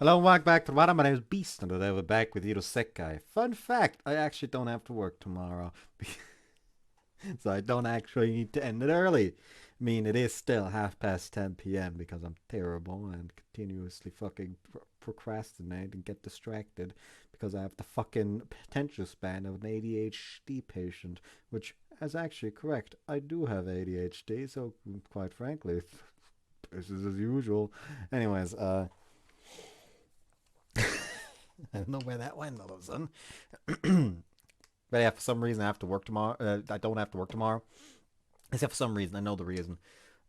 Hello and welcome back to the bottom. My name is Beast, and today we're back with IroSekai. Fun fact, I actually don't have to work tomorrow. So I don't actually need to end it early. I mean, it is still 10:30 p.m. because I'm terrible and continuously fucking procrastinate and get distracted because I have the fucking attention span of an ADHD patient, which is actually correct. I do have ADHD, so quite frankly, this is as usual. Anyways, I don't know where that went all of a sudden. But yeah, for some reason I have to work tomorrow. I don't have to work tomorrow. Except for some reason, I know the reason.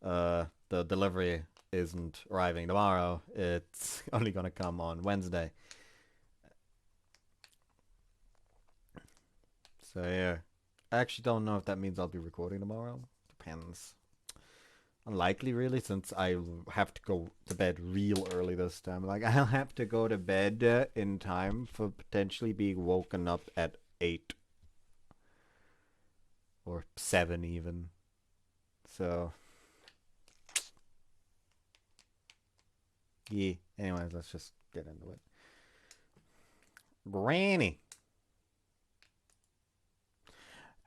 The delivery isn't arriving tomorrow. It's only gonna come on Wednesday. So yeah, I actually don't know if that means I'll be recording tomorrow. Depends. Unlikely, really, since I have to go to bed real early this time. Like I'll have to go to bed in time for potentially being woken up at 8 or 7 even. So yeah. Anyways, let's just get into it. Granny.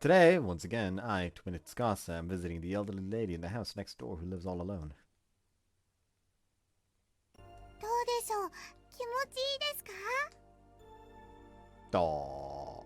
Today, once again, I, Twin Tsukasa, am visiting the elderly lady in the house next door who lives all alone. どうでしょう、気持ちいいですか？ Aww.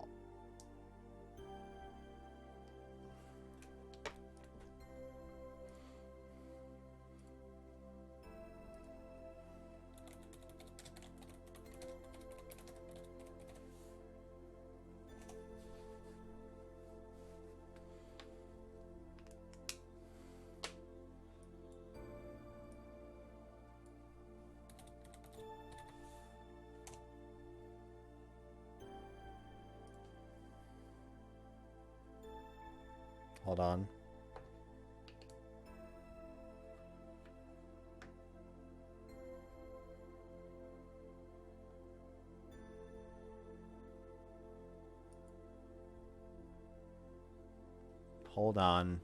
Hold on. Hold on.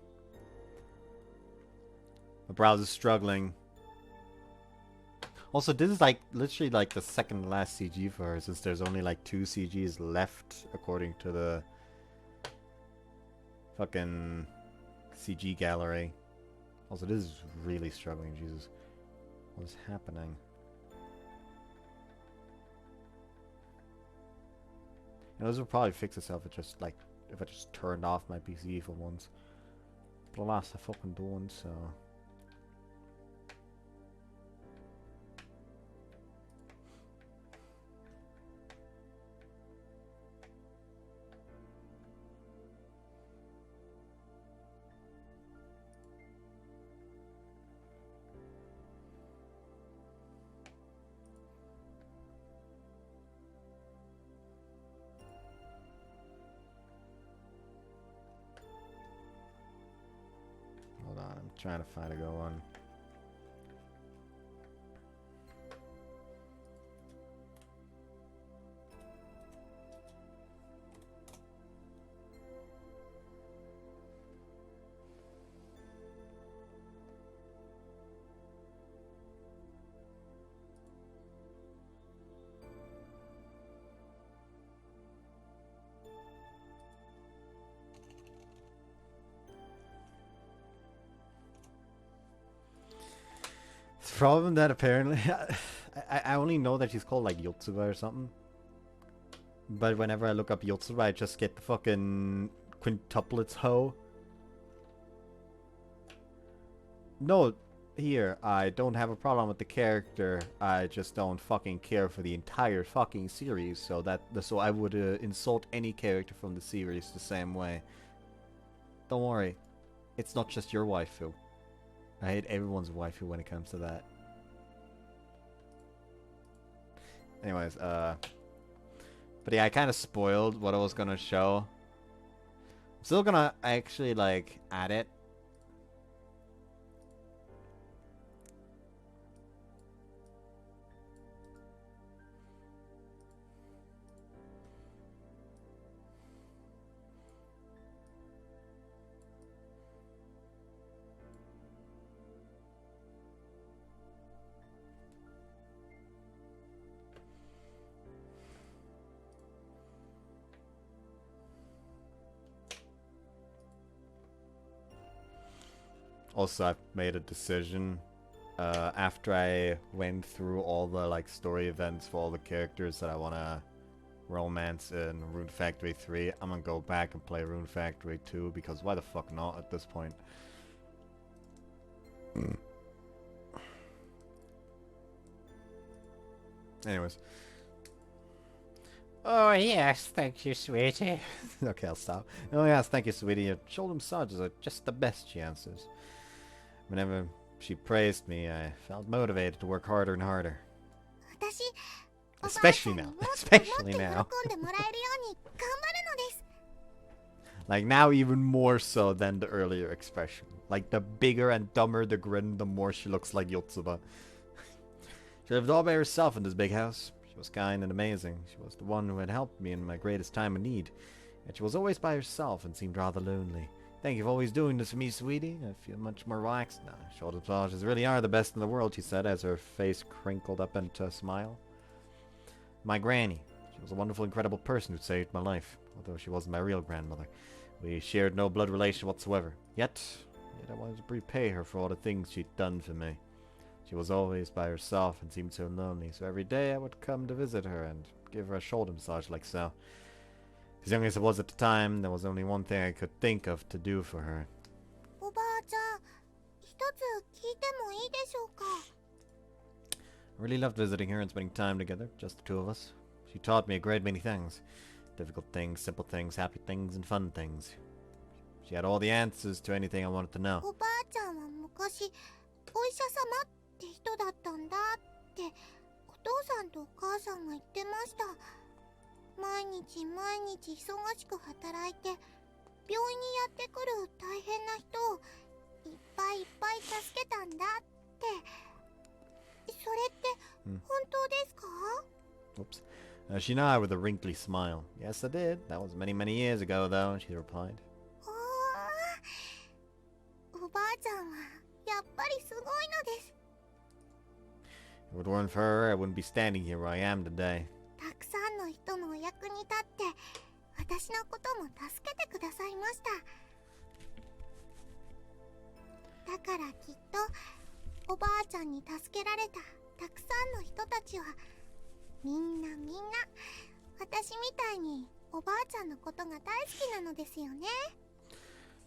My browser's struggling. Also, this is like literally like the second to last CG for her, since there's only like 2 CGs left according to the fucking CG gallery. Also, this is really struggling. Jesus, what is happening? You know, this will probably fix itself if I just turned off my PC for once. But alas, I fucking don't, so. Hold on, I'm trying to find a go one. It's the problem that apparently I only know that she's called like Yotsuba or something. But whenever I look up Yotsuba, I just get the fucking quintuplets hoe. No, here, I don't have a problem with the character. I just don't fucking care for the entire fucking series. So I would insult any character from the series the same way. Don't worry, it's not just your waifu. I hate everyone's waifu when it comes to that. Anyways, but yeah, I kind of spoiled what I was gonna show. I'm still gonna actually like add it. Also, I've made a decision after I went through all the like story events for all the characters that I want to romance in Rune Factory 3. I'm gonna go back and play Rune Factory 2 because why the fuck not at this point? Anyways. Oh yes, thank you, sweetie. Okay, I'll stop. Oh yes, thank you, sweetie. Your shoulder massages are just the best, she answers. Whenever she praised me, I felt motivated to work harder and harder. Especially now. Especially now. Like now even more so than the earlier expression. Like the bigger and dumber the grin, the more she looks like Yotsuba. She lived all by herself in this big house. She was kind and amazing. She was the one who had helped me in my greatest time of need. Yet she was always by herself and seemed rather lonely. Thank you for always doing this for me, sweetie. I feel much more relaxed now. Shoulder massages really are the best in the world, she said as her face crinkled up into a smile. My granny. She was a wonderful, incredible person who saved my life, although she wasn't my real grandmother. We shared no blood relation whatsoever. Yet I wanted to repay her for all the things she'd done for me. She was always by herself and seemed so lonely, so every day I would come to visit her and give her a shoulder massage like so. As young as I was at the time, there was only one thing I could think of to do for her. I really loved visiting her and spending time together, just the two of us. She taught me a great many things. Difficult things, simple things, happy things, and fun things. She had all the answers to anything I wanted to know. Oops. She nodded with a wrinkly smile. Yes, I did. That was many, many years ago, though, she replied. If it weren't for her, I wouldn't be standing here where I am today.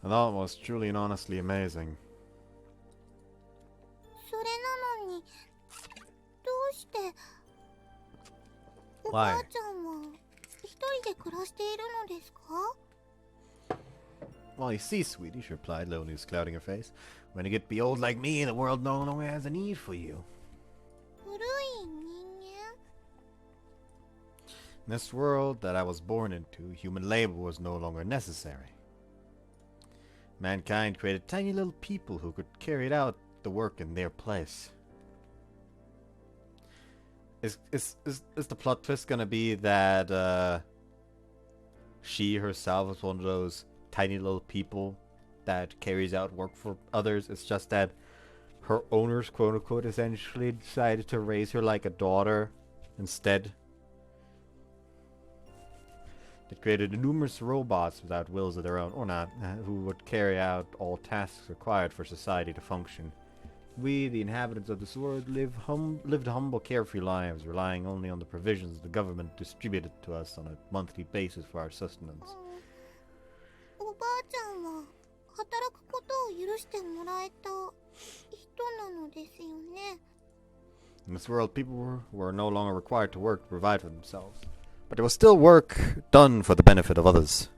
I thought it was truly and honestly amazing. Why? Well, you see, sweetie, she replied, loneliness clouding her face. When you get to be old like me, the world no longer has a need for you. In this world that I was born into, human labor was no longer necessary. Mankind created tiny little people who could carry out the work in their place. Is the plot twist gonna be that she herself is one of those tiny little people that carries out work for others? It's just that her owners, quote unquote, essentially decided to raise her like a daughter instead. It created numerous robots without wills of their own, or not, who would carry out all tasks required for society to function. We, the inhabitants of this world, lived humble, carefree lives, relying only on the provisions the government distributed to us on a monthly basis for our sustenance. In this world, people were no longer required to work to provide for themselves. But there was still work done for the benefit of others.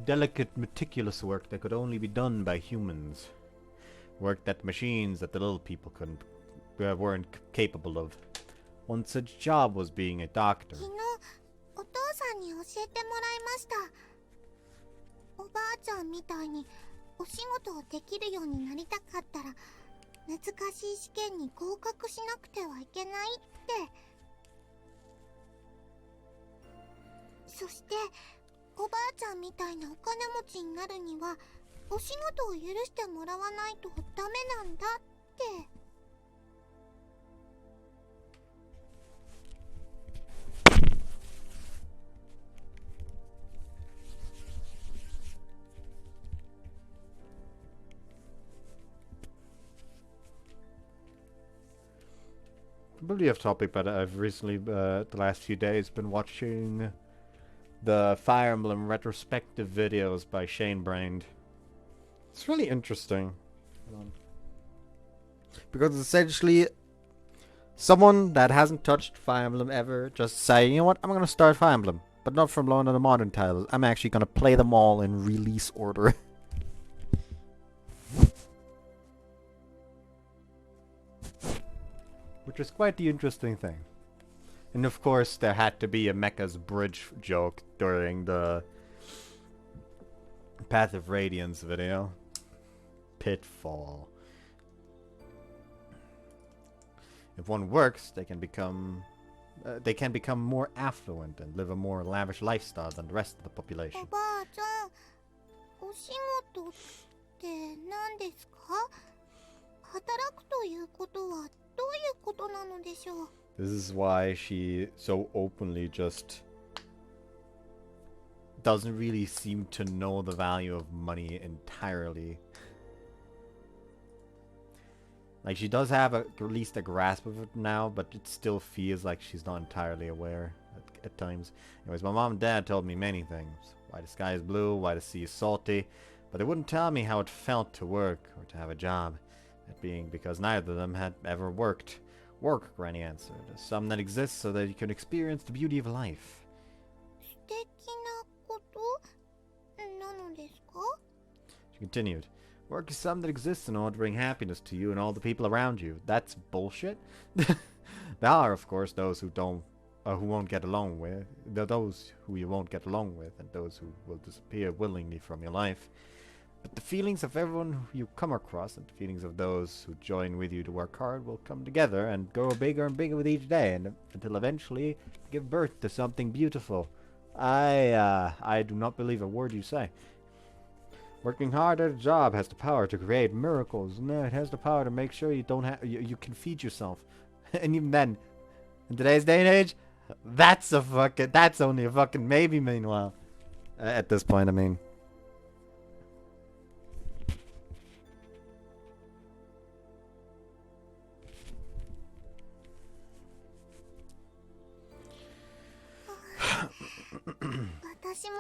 Delicate, meticulous work that could only be done by humans. Work that machines that the little people weren't capable of. One such job was being a doctor. Completely off topic, but I've recently, the last few days, been watching the Fire Emblem retrospective videos by Shane Brained. It's really interesting. Because essentially, someone that hasn't touched Fire Emblem ever just say, you know what, I'm going to start Fire Emblem. But not from one of the modern titles. I'm actually going to play them all in release order. Which is quite the interesting thing. And of course, there had to be a Mecha's bridge joke during the Path of Radiance video. Pitfall. If one works, they can become more affluent and live a more lavish lifestyle than the rest of the population. おばあちゃん、お仕事って何ですか？働くということはどういうことなのでしょう？ This is why she so openly just doesn't really seem to know the value of money entirely. Like, she does have at least a grasp of it now, but it still feels like she's not entirely aware at times. Anyways, my mom and dad told me many things. Why the sky is blue, why the sea is salty, but they wouldn't tell me how it felt to work or to have a job. That being because neither of them had ever worked. Work, Granny answered. Some that exist so that you can experience the beauty of life. 素敵なことなのですか？ She continued. Work is something that exists in order to bring happiness to you and all the people around you. That's bullshit. There are, of course, those who won't get along with. There are those who you won't get along with, and those who will disappear willingly from your life. But the feelings of everyone who you come across, and the feelings of those who join with you to work hard, will come together and grow bigger and bigger with each day, and until eventually give birth to something beautiful. I do not believe a word you say. Working hard at a job has the power to create miracles. No, it has the power to make sure you don't have you can feed yourself. And even then, in today's day and age, that's only a fucking maybe. Meanwhile, at this point, I mean.私も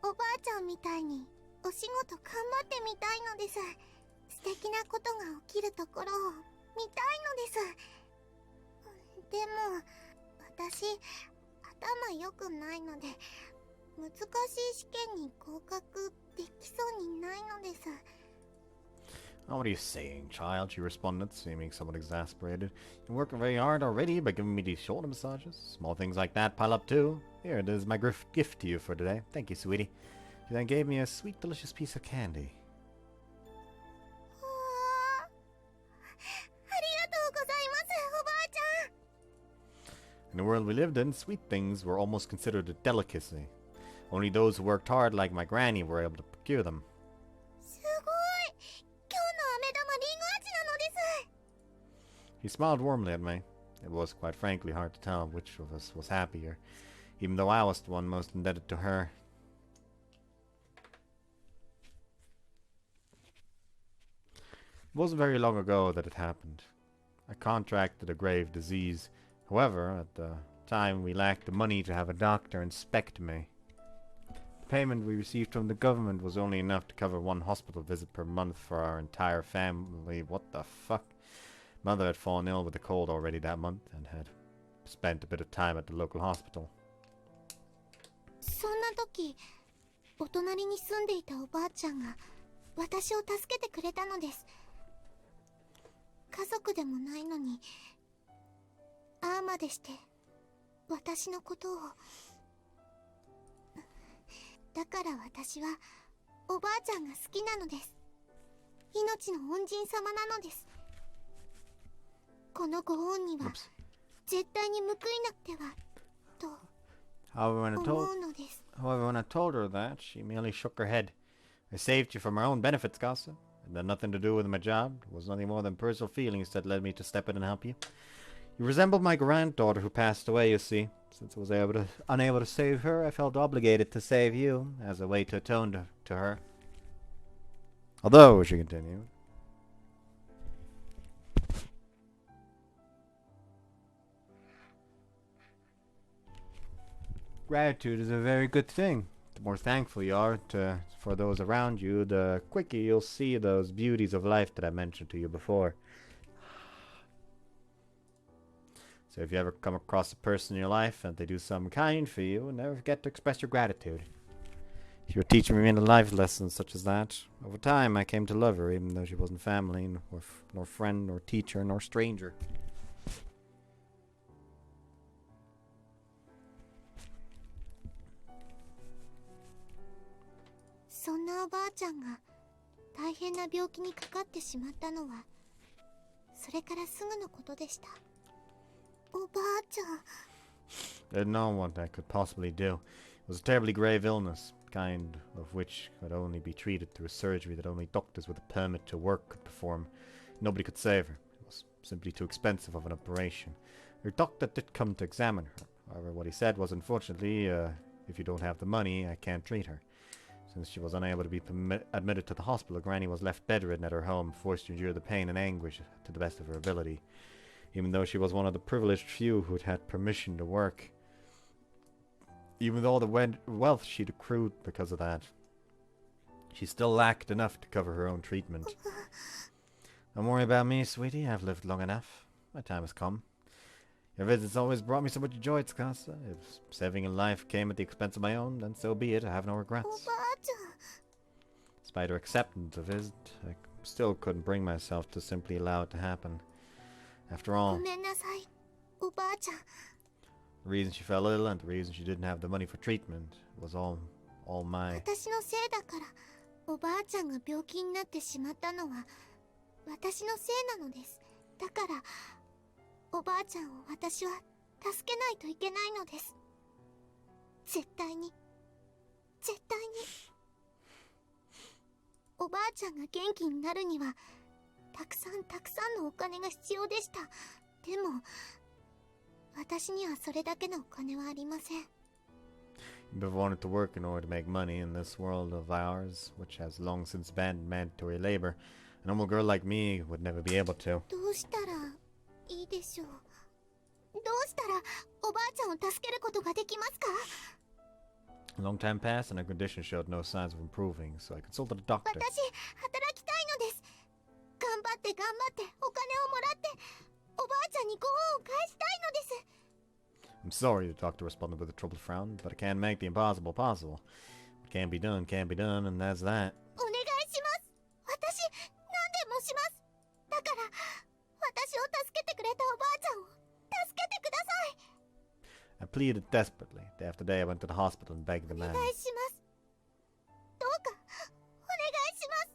おばあちゃんみたいにお仕事頑張ってみたいのです。素敵なことが起きるところを見たいのです。でも私頭良くないので難しい試験に合格できそうにないのです。 Oh, what are you saying, child? She responded, seeming somewhat exasperated. You're working very hard already by giving me these shoulder massages. Small things like that pile up too. Here, it is my gift to you for today. Thank you, sweetie. She then gave me a sweet, delicious piece of candy. ありがとうございます、おばあちゃん。 In the world we lived in, sweet things were almost considered a delicacy. Only those who worked hard, like my granny, were able to procure them. すごい。今日の飴玉リンゴ味なのです。 He smiled warmly at me. It was, quite frankly, hard to tell which of us was happier, even though I was the one most indebted to her. It wasn't very long ago that it happened. I contracted a grave disease. However, at the time we lacked the money to have a doctor inspect me. The payment we received from the government was only enough to cover one hospital visit per month for our entire family. What the fuck? Mother had fallen ill with a cold already that month and had spent a bit of time at the local hospital. そんな時、お隣に住んでいたおばあちゃんが私を助けてくれたのです。家族でもないのに、ああまでして私のことを。だから私はおばあちゃんが好きなのです。命の恩人様なのです。このご恩には絶対に報いなくてはと However, 思うのです。 when I told her that, she merely shook her head. I saved you for my own benefit, Tsukasa. It had nothing to do with my job. It was nothing more than personal feelings that led me to step in and help you. You resembled my granddaughter who passed away, you see. Since I was unable to save her, I felt obligated to save you, as a way to atone to her. Although, she continued, Gratitude is a very good thing. The more thankful you are for those around you, the quicker you'll see those beauties of life that I mentioned to you before. So if you ever come across a person in your life and they do something kind for you, never forget to express your gratitude. She would teach me many life lessons such as that. Over time, I came to love her, even though she wasn't family, nor friend, nor teacher, nor stranger. そんなおばあちゃんが大変な病気にかかってしまったのはそれからすぐのことでした。おばあちゃん。 There'd known what I could possibly do. It was a terribly grave illness, kind of which could only be treated through a surgery that only doctors with a permit to work could perform. Nobody could save her. It was simply too expensive of an operation. Her doctor did come to examine her. However, what he said was, unfortunately, if you don't have the money, I can't treat her. Since she was unable to be admitted to the hospital, Granny was left bedridden at her home, forced to endure the pain and anguish to the best of her ability. Even though she was one of the privileged few who'd had permission to work. Even with all the wealth she'd accrued because of that, she still lacked enough to cover her own treatment. Don't worry about me, sweetie. I've lived long enough. My time has come. Your visits always brought me so much joy, Tsukasa. If saving a life came at the expense of my own, then so be it. I have no regrets. Despite her acceptance of it, I still couldn't bring myself to simply allow it to happen. After all, the reason she fell ill and the reason she didn't have the money for treatment was all my... 私のせいだからおばあちゃんが病気になってしまったのは私のせいなのです。だからおばあちゃんを私は助けないといけないのです。絶対に絶対に。おばあちゃんが元気になるにはたくさんのお金が必要でした。でも私にはそれだけのお金はありません。 You've wanted to work in order to make money in this world of ours, which has long since banned mandatory labor. A normal girl like me would never be able to. どうしたらいいでしょう。どうしたらおばあちゃんを助けることができますか？ A long time passed and her condition showed no signs of improving, so I consulted a doctor. 私働きたいのです。頑張ってお金をもらっておばあちゃんにご恩を返したいのです。 I'm sorry, the doctor responded with a troubled frown, but I can't make the impossible possible. What can't be done, and that's that. お願いします。私何でもします。だから私を助けてくれたおばあちゃんを助けてください。 I pleaded desperately. Day after day I went to the hospital and begged the お man. 願いします。どうかお願いします。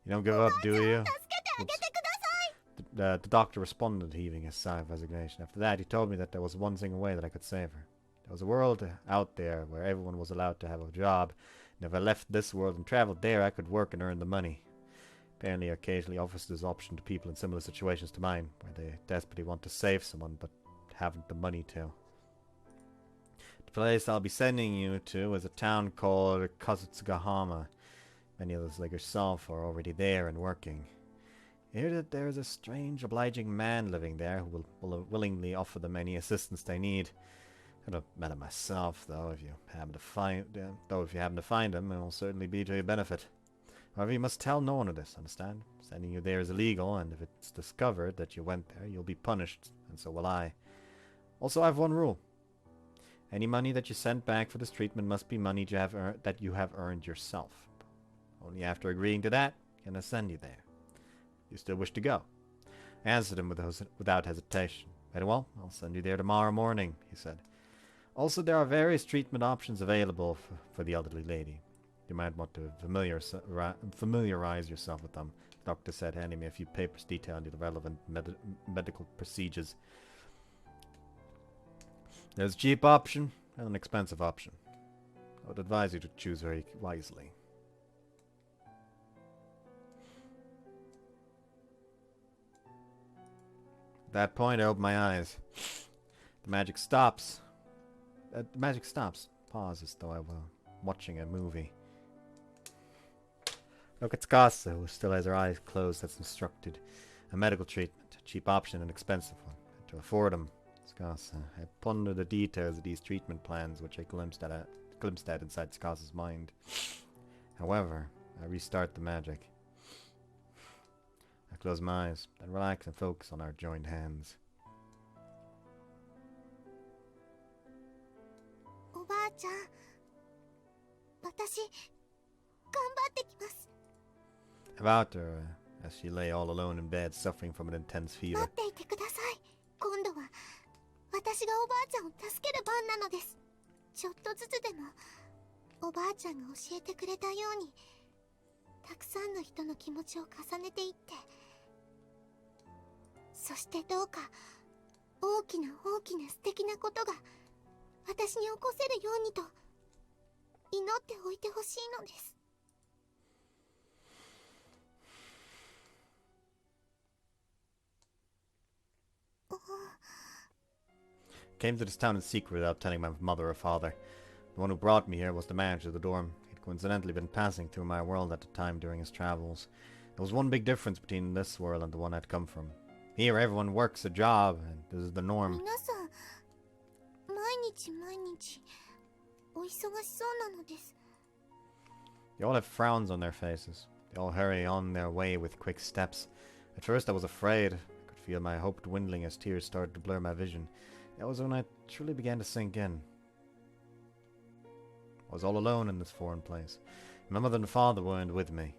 You don't give up, do you? 助けてあげてください。 The doctor responded, heaving a sigh of resignation. After that, he told me that there was one single way that I could save her. There was a world out there where everyone was allowed to have a job, and if I left this world and traveled there, I could work and earn the money. Apparently, he occasionally offers this option to people in similar situations to mine, where they desperately want to save someone but haven't the money to. The place I'll be sending you to is a town called Kazutsugahama. Many others like yourself are already there and working. I hear that there is a strange, obliging man living there who will willingly offer them any assistance they need. I haven't met him myself, though. If you happen to find him, it will certainly be to your benefit. However, you must tell no one of this. Understand? Sending you there is illegal, and if it's discovered that you went there, you'll be punished, and so will I. Also, I have one rule: any money that you send back for this treatment must be money that you have earned yourself. Only after agreeing to that can I send you there. You still wish to go? I answered him without hesitation. Very well, I'll send you there tomorrow morning, he said. Also, there are various treatment options available for the elderly lady. You might want to familiarize yourself with them, the doctor said, handing me a few papers detailing the relevant medical procedures. There's a cheap option and an expensive option. I would advise you to choose very wisely. At that point, I opened my eyes. The magic stops. Pauses, though I was watching a movie. Look at Tsukasa, who still has her eyes closed as instructed. A medical treatment, a cheap option, an expensive one. To afford them, Tsukasa. I ponder the details of these treatment plans which I glimpsed at inside Tsukasa's mind. However, I restart the magic. I close my eyes, then relax and focus on our joined hands. おばあちゃん、私、頑張ってきます。 About her, as she lay all alone in bed, suffering from an intense 待 fever. っていてください。今度は私がおばあちゃんを助ける番なのです。ちょっとずつでもおばあちゃんが教えてくれたように、たくさんの人の気持ちを重ねていって、そしてどうか大きな大きな素敵なことが私に起こせるようにと祈っておいてほしいのです。 Came to this town in secret without telling my mother or father. The one who brought me here was the manager of the dorm. He'd coincidentally been passing through my world at the time during his travels. There was one big difference between this world and the one I'd come from. Here, everyone works a job, and this is the norm. 皆さん、毎日毎日お忙しそうなのです。 They all have frowns on their faces. They all hurry on their way with quick steps. At first I was afraid. I could feel my hope dwindling as tears started to blur my vision. That was when I truly began to sink in. I was all alone in this foreign place. My mother and father weren't with me.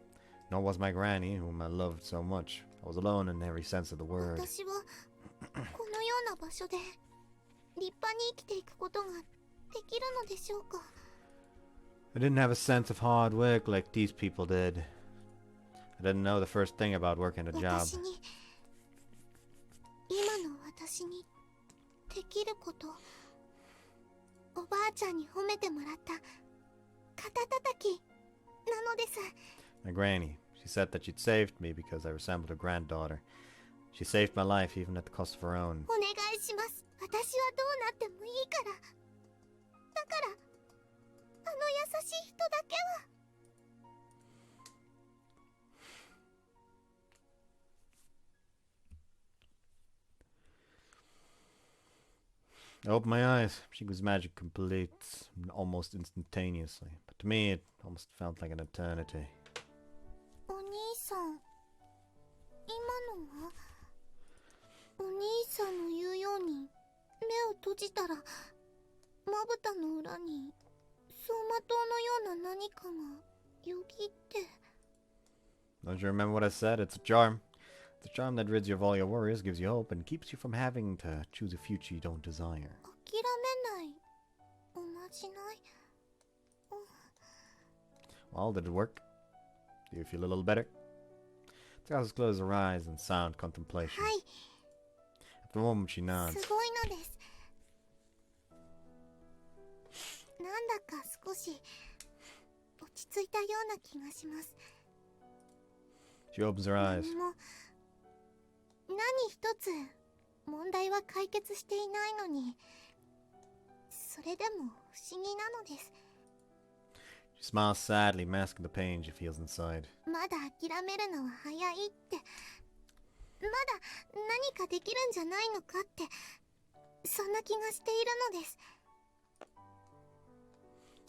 Nor was my granny, whom I loved so much. I was alone in every sense of the word. 私はこのような場所で立派に生きていくことができるのでしょうか。 I didn't have a sense of hard work like these people did. I didn't know the first thing about working a job. 私に、今の私にできること、おばあちゃんに褒めてもらった肩たたきなのです。 My granny, she said that she'd saved me because I resembled her granddaughter. She saved my life even at the cost of her own. お願いします。私はどうなってもいいから。だから、あの優しい人だけは。 I opened my eyes. Shiku's magic completes almost instantaneously. But to me, it almost felt like an eternity. お兄さん、今のはお兄さんの言うように目を閉じたらまぶたの裏に走馬灯のような何かがよぎって。 Don't you remember what I said? It's a charm. It's a charm that rids you of all your worries, gives you hope, and keeps you from having to choose a future you don't desire. 諦めないおまじない。 Well, did it work? Do you feel a little better? Tsukasa closed her eyes in sound contemplation. はい、 At the moment, she nods. すごいのです。なんだか少し落ち着いたような気がします。 She opens her eyes. 何も何一つ問題は解決していないのに、それでも不思議なのです。 She smiles sadly, masking the pain she feels inside. まだ諦めるのは早いって、まだ何かできるんじゃないのかって、そんな気がしているのです。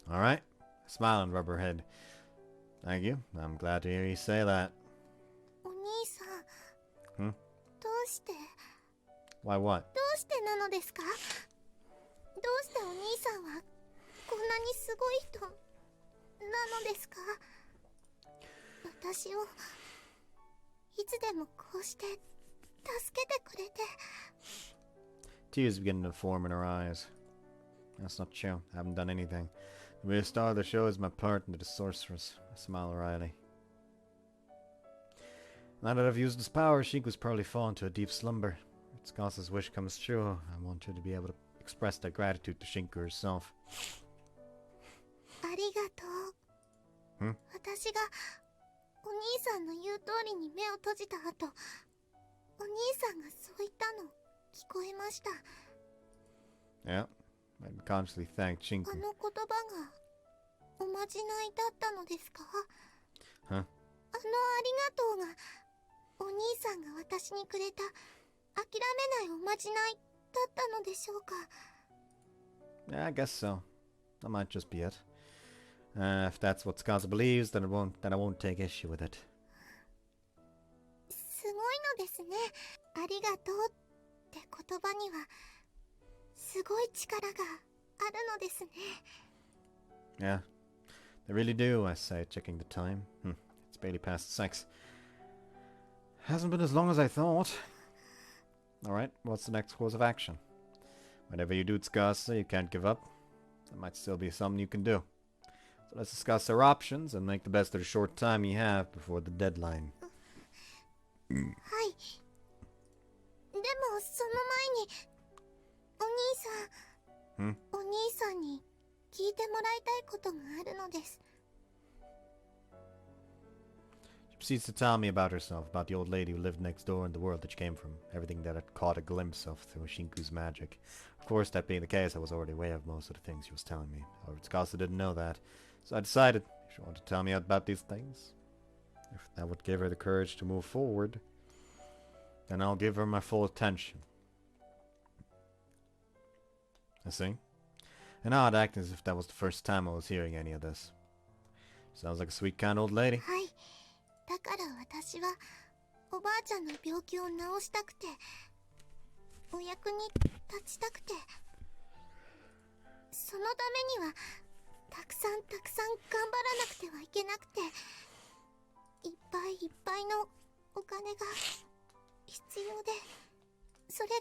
All right. I smile and rub her head. Thank you. I'm glad to hear you say that. お兄さん、 Hmm? どうして Why what? どうしてなのですか？どうしてお兄さんはこんなにすごい人なのですか？私をいつでもこうして助けてくれて。 Tears begin to form in her eyes. That's not true. I haven't done anything. To be a star of the show is my part into the sorceress. I smile wryly. Now that I've used this power, Shiku's probably fallen to a deep slumber. If Tsukasa's wish comes true, I want her to be able to express that gratitude to Shinku herself. ありがとう。 ん？ 私がお兄さんの言う通りに目を閉じた後、お兄さんがそう言ったの聞こえました。 Yeah, I consciously thanked あ Shinku. の言葉がおまじないだったのですか？ Huh? あのありがとうがお兄さんが私にくれた諦めないおまじないだったのでしょうか。 Yeah, I guess so. That might just be it. If that's what Tsukasa believes, then I won't take issue with it. すごいのですね。ありがとうって言葉にはすごい力があるのですね。 Yeah, they really do, I say, checking the time. It's barely past 6. Hasn't been as long as I thought. Alright, what's the next course of action? Whatever you do, Tsukasa, you can't give up. There might still be something you can do. So let's discuss our options and make the best of the short time you have before the deadline. はい。でもその前にお兄さんに聞いてもらいたいことがあるのです。 She proceeds to tell me about herself, about the old lady who lived next door and the world that she came from, everything that I'd caught a glimpse of through Shinku's magic. Of course, that being the case, I was already aware of most of the things she was telling me. However, Tsukasa didn't know that, so I decided if she wanted to tell me about these things, if that would give her the courage to move forward, then I'll give her my full attention. I see. And now I'd act as if that was the first time I was hearing any of this. Sounds like a sweet kind old lady. はい。だから私はおばあちゃんの病気を治したくて、お役に立ちたくて、そのためにはたくさん頑張らなくてはいけなくて、いっぱいいっぱいのお金が必要で、それが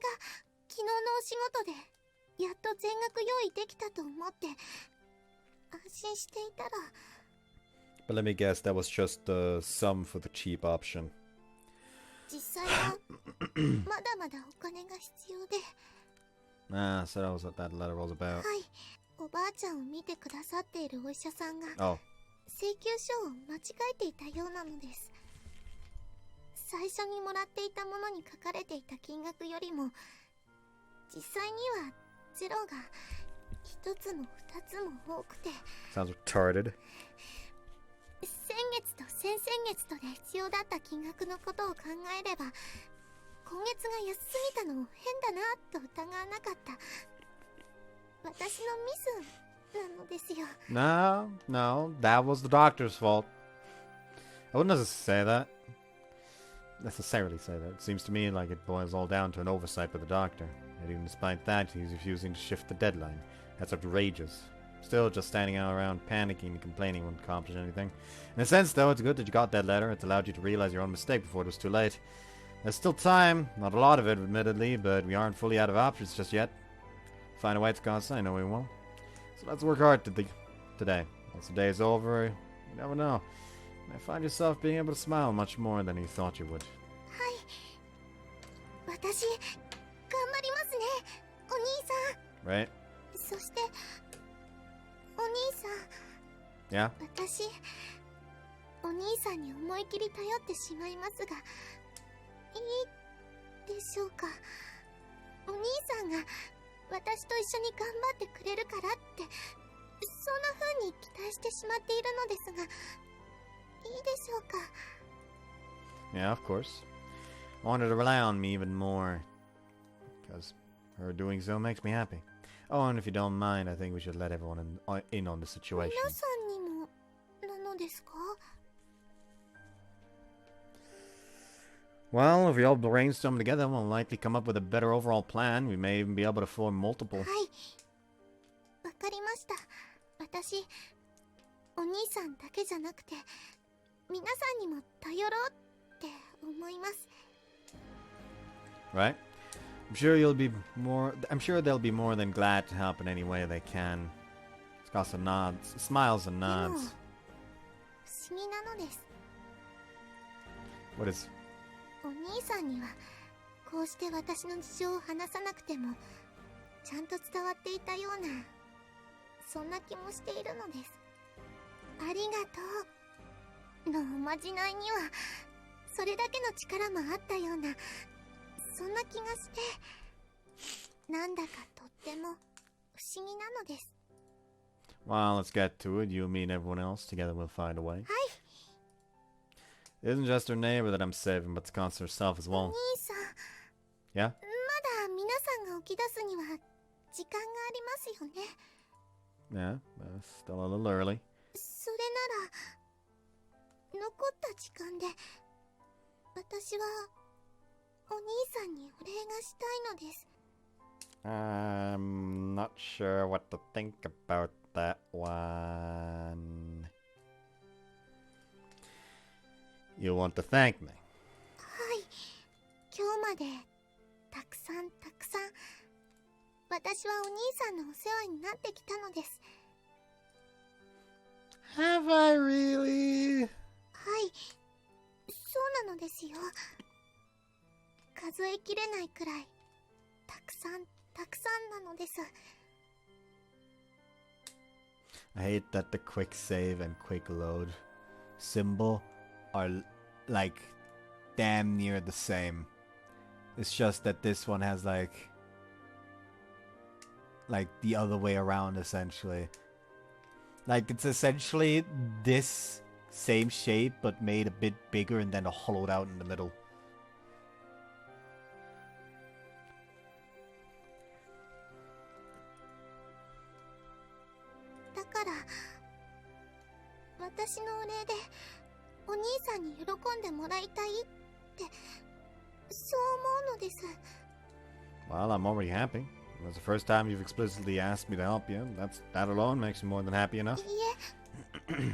昨日のお仕事でやっと全額用意できたと思って安心していたら。 But let me guess, that was just the sum for the cheap option. 実際はまだまだお金が必要で。 Ah, so that was what that letter was about. はい。おばあちゃんを見てくださっているお医者さんが Oh. 請求書を間違えていたようなのです。最初にもらっていたものに書かれていた金額よりも実際にはゼロが1つも2つも多くて、 Sounds retarded. 先月と先々月とで必要だった金額のことを考えれば今月が安すぎたのも変だなと疑わなかった私のミスなのですよ。 No, that was the doctor's fault. I wouldn't necessarily say that. It seems to me like it boils all down to an oversight by the doctor. And even despite that, he's refusing to shift the deadline. That's outrageous. Still, just standing out around panicking and complaining won't accomplish anything. In a sense, though, it's good that you got that letter. It's allowed you to realize your own mistake before it was too late. There's still time. Not a lot of it, admittedly, but we aren't fully out of options just yet. Find a way to cause, I know we will. So let's work hard today. Once the day is over, you never know. You might find yourself being able to smile much more than you thought you would. はい。私頑張りますね、お兄さん。 Right? そしてお兄さん。 Yeah? 私お兄さんに思い切り頼ってしまいますがいいでしょうか。お兄さんが私と一緒に頑張ってくれるからってそんな風に期待してしまっているのですがいいでしょうか。 Yeah, of course. I want her to rely on me even more. Because her doing so makes me happy. Oh, and if you don't mind, I think we should let everyone in on the situation. 皆さんにもなのですか？ Well, if we all brainstorm together, we'll likely come up with a better overall plan. We may even be able to form multiple. はい、わかりました。私お兄さんだけじゃなくて皆さんにも頼ろうって思います。 Right? I'm sure they'll be more than glad to help in any way they can. Tsukasa nods, smiles and でも nods. 不思議なのです。 What is? お兄さんにはこうして私の事情を話さなくてもちゃんと伝わっていたようなそんな気もしているのです。ありがとうのおまじないにはそれだけの力もあったようなそんな気がしてなんだかとっても不思議なのです。 Well, let's get to it. You, me, and everyone else. Together we'll find a way. はい。 It isn't just her neighbor that I'm saving, but Tsukasa herself as お well. 兄さん Yeah? まだ皆さんがが起き出すには時間がありますよね。 Yeah, still a little early. それなら残った時間で私はお兄さんにお礼がしたいのです。 I'm not sure what to think about that one. You want to thank me? はい、今日までたくさん私はお兄さんのお世話になってきたのです。 Have I really? はい、そうなのですよ。数えきれないくらいたくさんなのです。 I hate that the quick save and quick load symbol are like damn near the same. It's just that this one has like the other way around essentially. Like it's essentially this same shape but made a bit bigger and then hollowed out in the middle. だから私のお礼でお兄さんに喜んでもらいたいってそう思うのです。 Well, I'm already happy. It's the first time you've explicitly asked me to help you. That alone makes you more than happy enough. いいえ、ダメな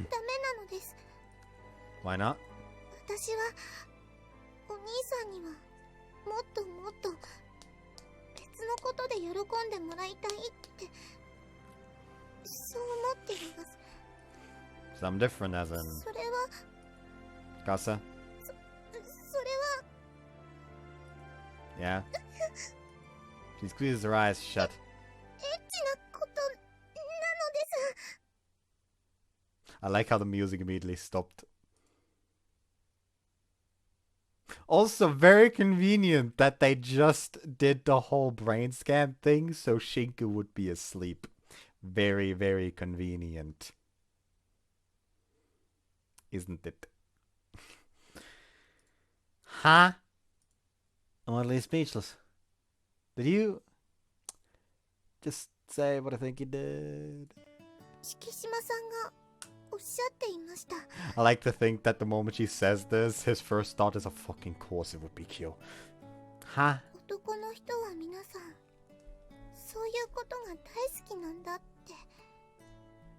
のです。 Why not? 私はお兄さんにはもっと別のことで喜んでもらいたいってそう思っています。 Some different as in それは Tsukasa? それは Yeah? She squeezes her eyes shut. エッチなことなのです。 I like how the music immediately stopped. Also, very convenient that they just did the whole brain scan thing so Shinku would be asleep. Very, very convenient. Isn't it? Huh? I'm utterly speechless. Did you just say what I think you did? 敷島さんがおっしゃっていました。 I like to think that the moment she says this, his first thought is, of fucking course it would be Kyo. Huh? 男の人は皆さんそういうことが大好きなんだって。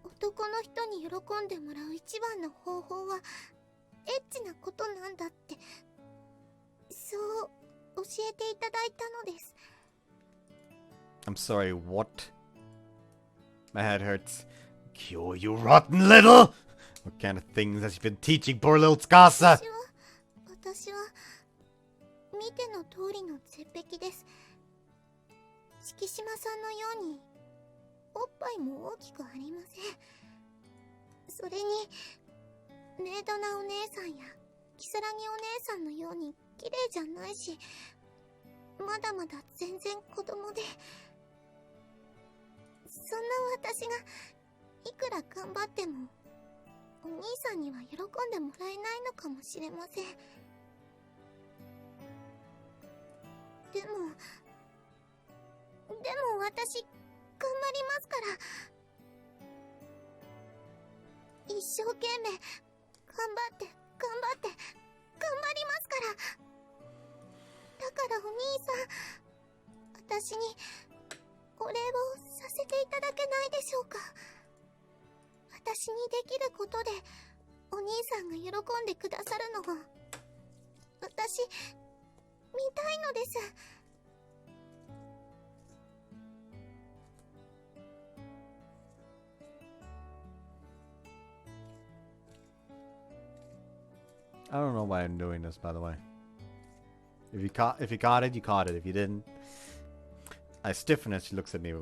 男の人に喜んでもらう一番の方法はエッチなことなんだってそう教えていただいたのです。 I'm sorry, what? My head hurts. Kyo, you rotten little! What kind of things has she been teaching poor little Tsukasa? 私は見ての通りの絶壁です。敷島さんのようにおっぱいも大きくありません。それにメイドなお姉さんや如月お姉さんのように綺麗じゃないし、まだまだ全然子供で、そんな私がいくら頑張ってもお兄さんには喜んでもらえないのかもしれません。でも私頑張りますから。一生懸命頑張って頑張りますから。だからお兄さん、私にお礼をさせていただけないでしょうか。私にできることでお兄さんが喜んでくださるのを私見たいのです。 I don't know why I'm doing this, by the way. If you caught it, you caught it. If you didn't, I stiffen as she looks at me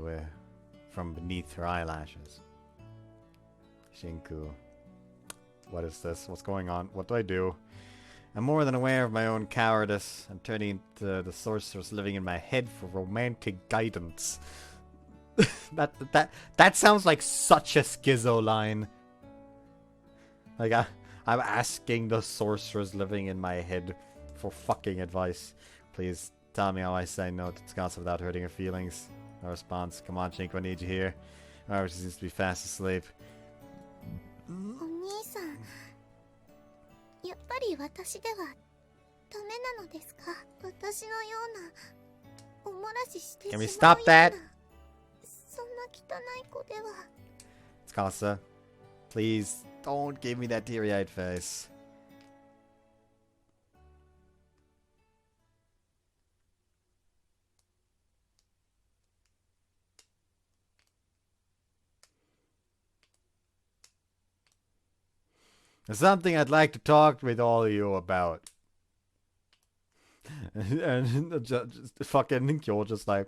from beneath her eyelashes. Shinku, what is this? What's going on? What do I do? I'm more than aware of my own cowardice. I'm turning to the sorceress living in my head for romantic guidance. that sounds like such a schizo line. Like I'm asking the sorceress living in my head for fucking advice. Please Tell me how I say no to Tsukasa without hurting her feelings. No response. Come on, Chinko, I need you here. However, she seems to be fast asleep. お兄さん、やっぱり私ではダメなのですか？私のようなおもらししてしま Can う we よう stop な that? そんな汚い子では。 Tsukasa, please don't give me that teary-eyed face. There's something I'd like to talk with all of you about. And just fucking Kyo just like,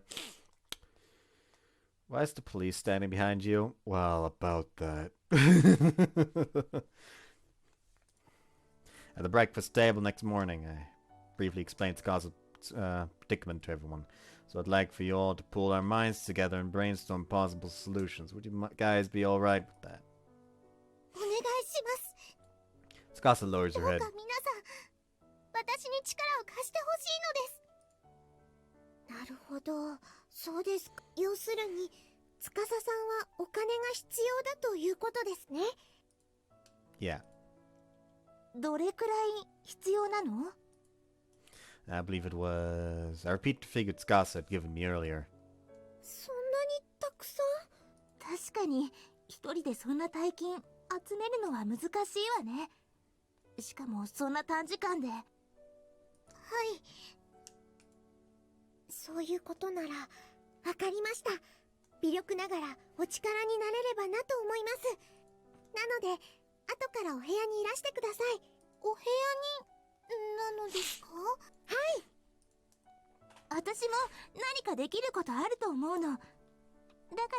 why is the police standing behind you? Well, about that. At the breakfast table next morning, I briefly explained Tsukasa' predicament to everyone. So I'd like for you all to pull our minds together and brainstorm possible solutions. Would you guys be alright with that? お願いします。 Tsukasa lowers ど her うか head. 皆さん、私に力を貸してほしいのです。なるほど、そうですか。要するに、司さんはお金が必要だということですね。 Yeah. どれくらい必要なの？ I believe it was... I repeat the figure Tsukasa had given me earlier. そんなにたくさん？確かに、一人でそんな大金集めるのは難しいわね。しかもそんな短時間で。はい。そういうことなら、わかりました。微力ながらお力になれればなと思います。なので、後からお部屋にいらしてください。お部屋に、なのですか？はい。私も何かできることあると思うの。だか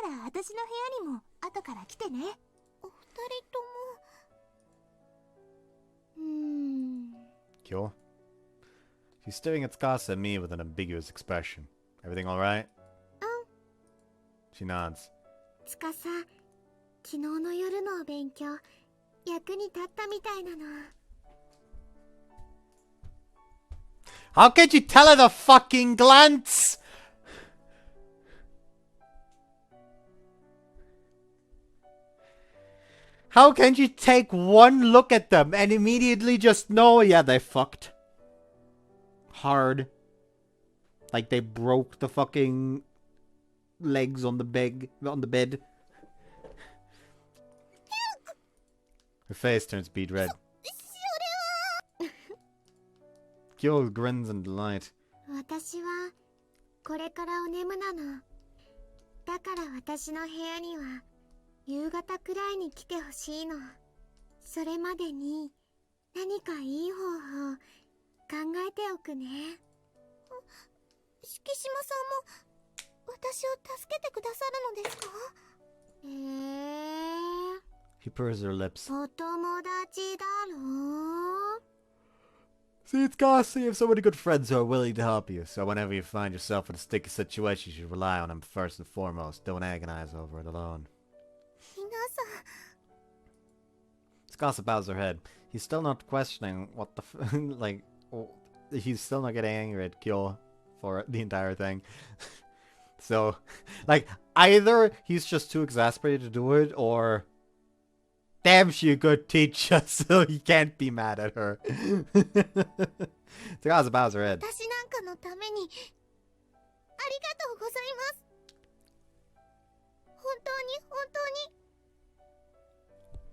ら私の部屋にも後から来てね。お二人とも。Kyo? She's staring at Tsukasa and me with an ambiguous expression. Everything alright? She nods. 司、昨日の夜の勉強、役に立ったみたいなの。 How could you tell her the fucking glance? How can you take one look at them and immediately just know, yeah, they fucked? Hard. Like they broke the fucking legs on the bed. Her face turns beet red. Kyo grins in delight. 私はこれからお眠なの。だから私の部屋には夕方くらいに来てほしいの。それまでに何かいい方法考えておくね。敷島さんも私を助けてくださるのですか？ He purrs her lips. お友達だろう？ See, it's Gossy. You have so many good friends who are willing to help you. So whenever you find yourself in a sticky situation, you should rely on them first and foremost. Don't agonize over it alone. 皆さん。 Tsukasa bows her head. He's still not questioning what the like. He's still not getting angry at Kyo for the entire thing. So, like, either he's just too exasperated to do it, or damn, she a good teacher, so he can't be mad at her. Tsukasa bows her head. 私なんかのためにありがとうございます。本当に本当に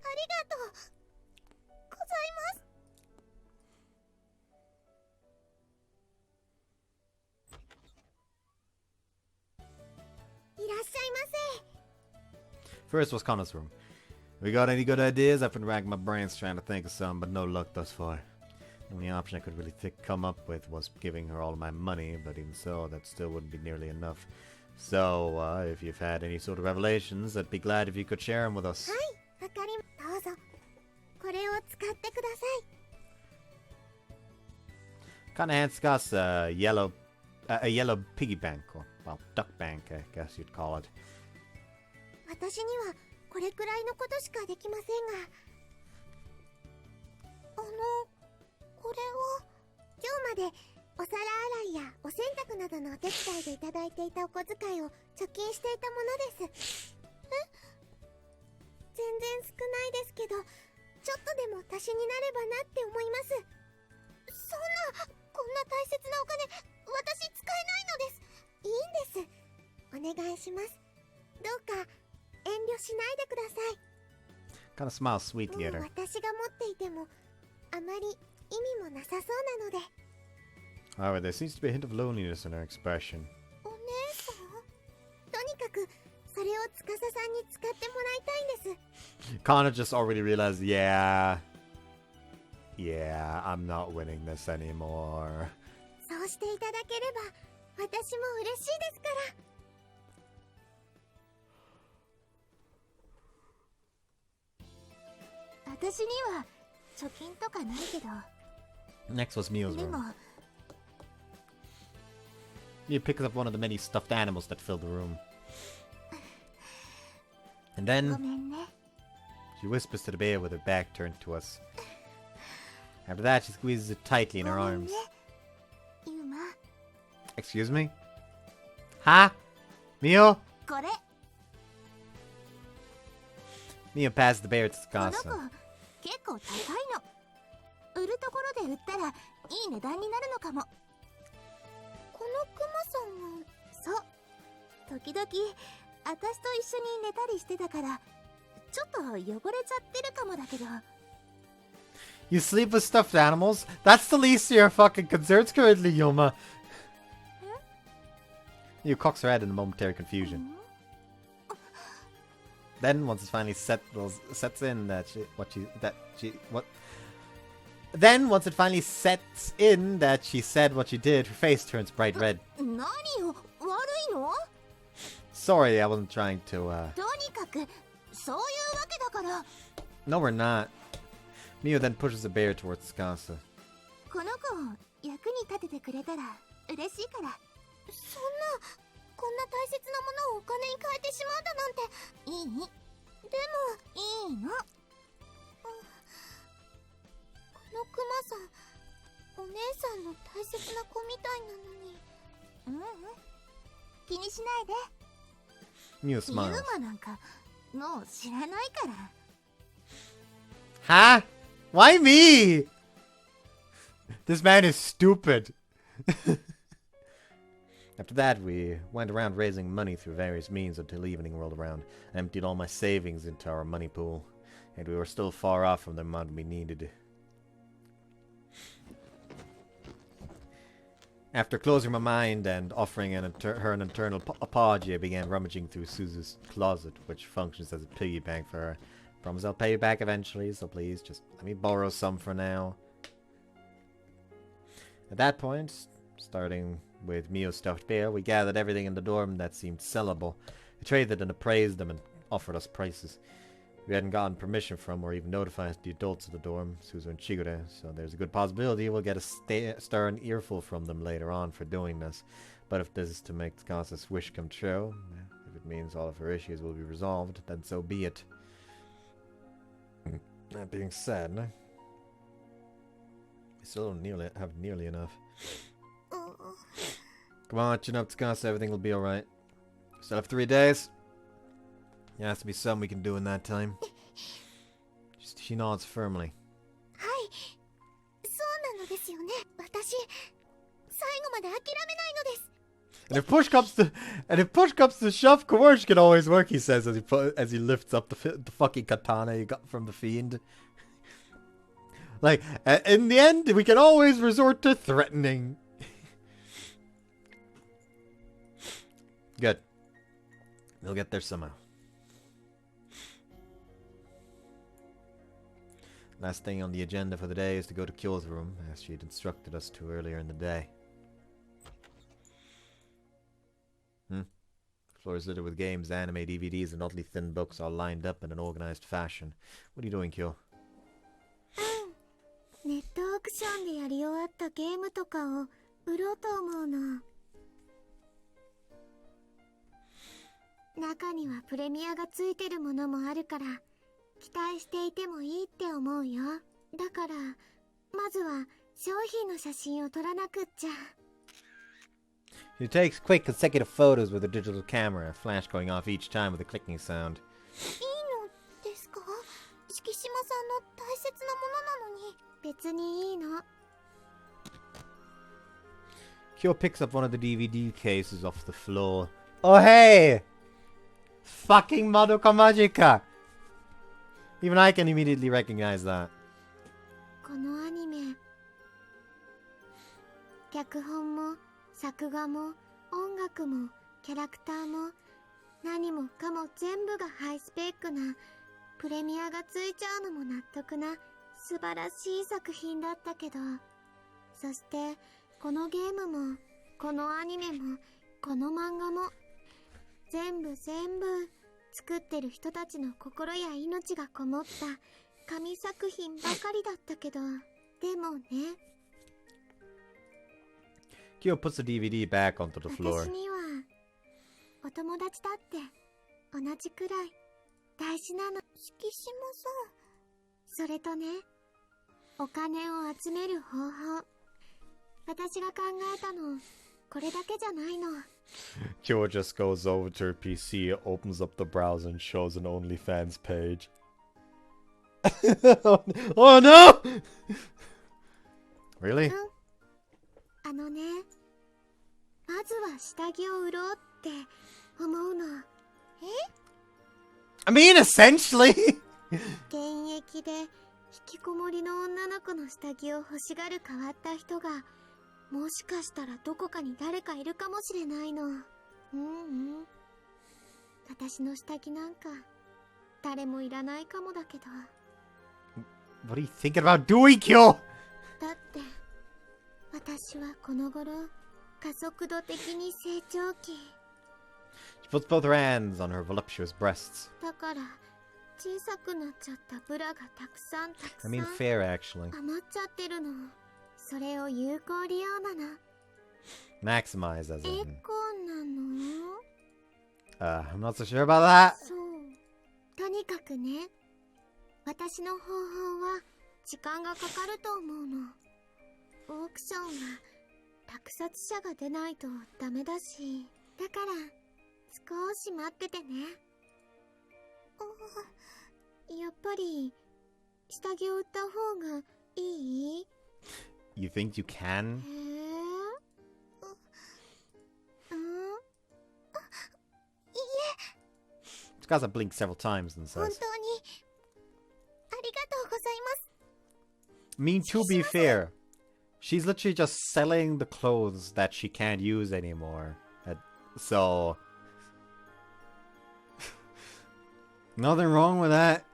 ありがとうございます。いらっしゃいませ。 First was Connor's room. We got any good ideas? I've been racking my brains trying to think of some, but no luck thus far. The only option I could really come up with was giving her all of my money, but even so, that still wouldn't be nearly enough. So, if you've had any sort of revelations, I'd be glad if you could share them with us. はい、わかりまどうぞ。これを使ってください。 Kinda hands Gus a yellow piggy bank, or, well, duck bank, I guess you'd call it. 私にはこれくらいのことしかできませんが。これを今日までお皿洗いやお洗濯などのお手伝いでいただいていたお小遣いを貯金していたものです。全然少ないですけど、ちょっとでも足しになればなって思います。そんな、こんな大切なお金、私使えないのです。いいんです。お願いします。どうか遠慮しないでください。 Kind of smiles sweetly at もう her. 私が持っていてもあまり意味もなさそうなので。 However, there seems to be a hint of loneliness in her expression. お姉さん、とにかくそれを司さんに使ってもらいたいんです。 Connor just already realized, yeah, I'm not winning this anymore. そうしていただければ私も嬉しいですから。私には貯金とかないけど、 Next was Mio's でも room. Mio picks up one of the many stuffed animals that fill the room. And ご then めんね。 she whispers to the bear with her back turned to us. After that, she squeezes it tightly in her ごめん arms. ね、ユーマ。 Excuse me? Huh? Mio? これ、 Mio passes the bear to この Tsukasa. 子結構高いの。売るところで売ったらいい値段になるのかも。このクマさんは、そう、時々私と一緒に寝たりしてたからちょっと汚れちゃってるかもだけど。 You sleep with stuffed animals? That's the least of your fucking concerns currently, Yoma. Mio cocks her head in a momentary confusion. Then, once it finally sets in that Then, once it finally sets in that she said what she did, her face turns bright red. 何よ、悪いの？ Sorry, I wasn't trying to, とにかくそういうわけだから。 No, we're not. Mio then pushes the bear towards Tsukasa. この子を役に立ててくれたら嬉しいから。そんな、こんな大切なものをお金に変えてしまうだなんて。いい。でもいいの。このクマさん、お姉さんの大切な子みたいなのに。気にしないで。 Mio ユ smiles. ーマなんかもう知らないから。 Huh? Why me? This man is stupid. After that, we went around raising money through various means until evening rolled around. I emptied all my savings into our money pool, and we were still far off from the amount we needed. After closing my mind and offering her an eternal apology, I began rummaging through Suzu's closet, which functions as a piggy bank for her. Promise I'll pay you back eventually, so please just let me borrow some for now. At that point, starting with Mio's stuffed bear, we gathered everything in the dorm that seemed sellable. We traded and appraised them and offered us prices. We hadn't gotten permission from or even notified the adults of the dorm, Suzu and Chigure, so there's a good possibility we'll get a stern earful from them later on for doing this. But if this is to make Tsukasa's wish come true, if it means all of her issues will be resolved, then so be it. That being said, we still don't have nearly enough. Come on, chin up, Tsukasa, everything will be alright. Still have 3 days. There has to be something we can do in that time. She nods firmly. はい、そうなのですよね。私、最後まで諦めないのです。 And if push comes to shove, coercion can always work, he says as he lifts up the fucking katana he got from the fiend. Like, in the end, we can always resort to threatening. Good. We'll get there somehow. Last thing on the agenda for the day is to go to Kyo's room, as she had instructed us to earlier in the day. The floor is littered with games, anime, DVDs, and oddly thin books all lined up in an organized fashion. What are you doing, Kyo? ネットオークションでやり終わったゲームとかを売ろうと思うの。中にはプレミアがついてるものもあるから期待していてもいいって思うよ。だからまずは商品の写真を撮らなくっちゃ。 She takes quick consecutive photos with a digital camera, a flash going off each time with a clicking sound. いいのですか？敷島さんの大切なものなのに。別にいいの。 Kyo picks up one of the DVD cases off the floor. Oh hey! Fucking Madoka Magica! Even I can immediately recognize that. このアニメ、脚本も作画も音楽もキャラクターも何もかも全部がハイスペックな、プレミアがついちゃうのも納得な素晴らしい作品だったけど、そしてこのゲームもこのアニメもこの漫画も全部作ってる人たちの心や命がこもった神作品ばかりだったけど、でもね、 Kyo puts the DVD back onto the floor. 私にはお友達だって同じくらい大事なの。敷島さん、それとね、お金を集める方法、私が考えたのこれだけじゃないの。 Kyo just goes over to her PC, opens up the browser and shows an OnlyFans page. Oh no! Really? あのね、まずは下着を売ろうって思うの。I mean, essentially! 現役で引きこもりの女の子の下着を欲しがる変わった人がもしかしたらどこかに誰かいるかもしれないの。私の下着なんか誰もいらないかもだけど。 What are you thinking about doing, Kyo? だって私はこの頃加速度的に成長期 She puts both her hands on her voluptuous breasts. だから、小さくなっちゃったブラがたくさん I mean, fair, actually. 余っちゃってるの。それを有効利用なの。 Maximize, as エ in. コなの？ I'm not so sure about that. そう。とにかくね、私の方法は時間がかかると思うの。オークションは落札者が出ないとダメだし、だから少し待っててね。やっぱり下着を売った方がいい？ You think you can? いえ、 Tsukasa blinks several times and 本当 says, にありがとうございます。 I mean, to be fair, she's literally just selling the clothes that she can't use anymore. So, nothing wrong with that.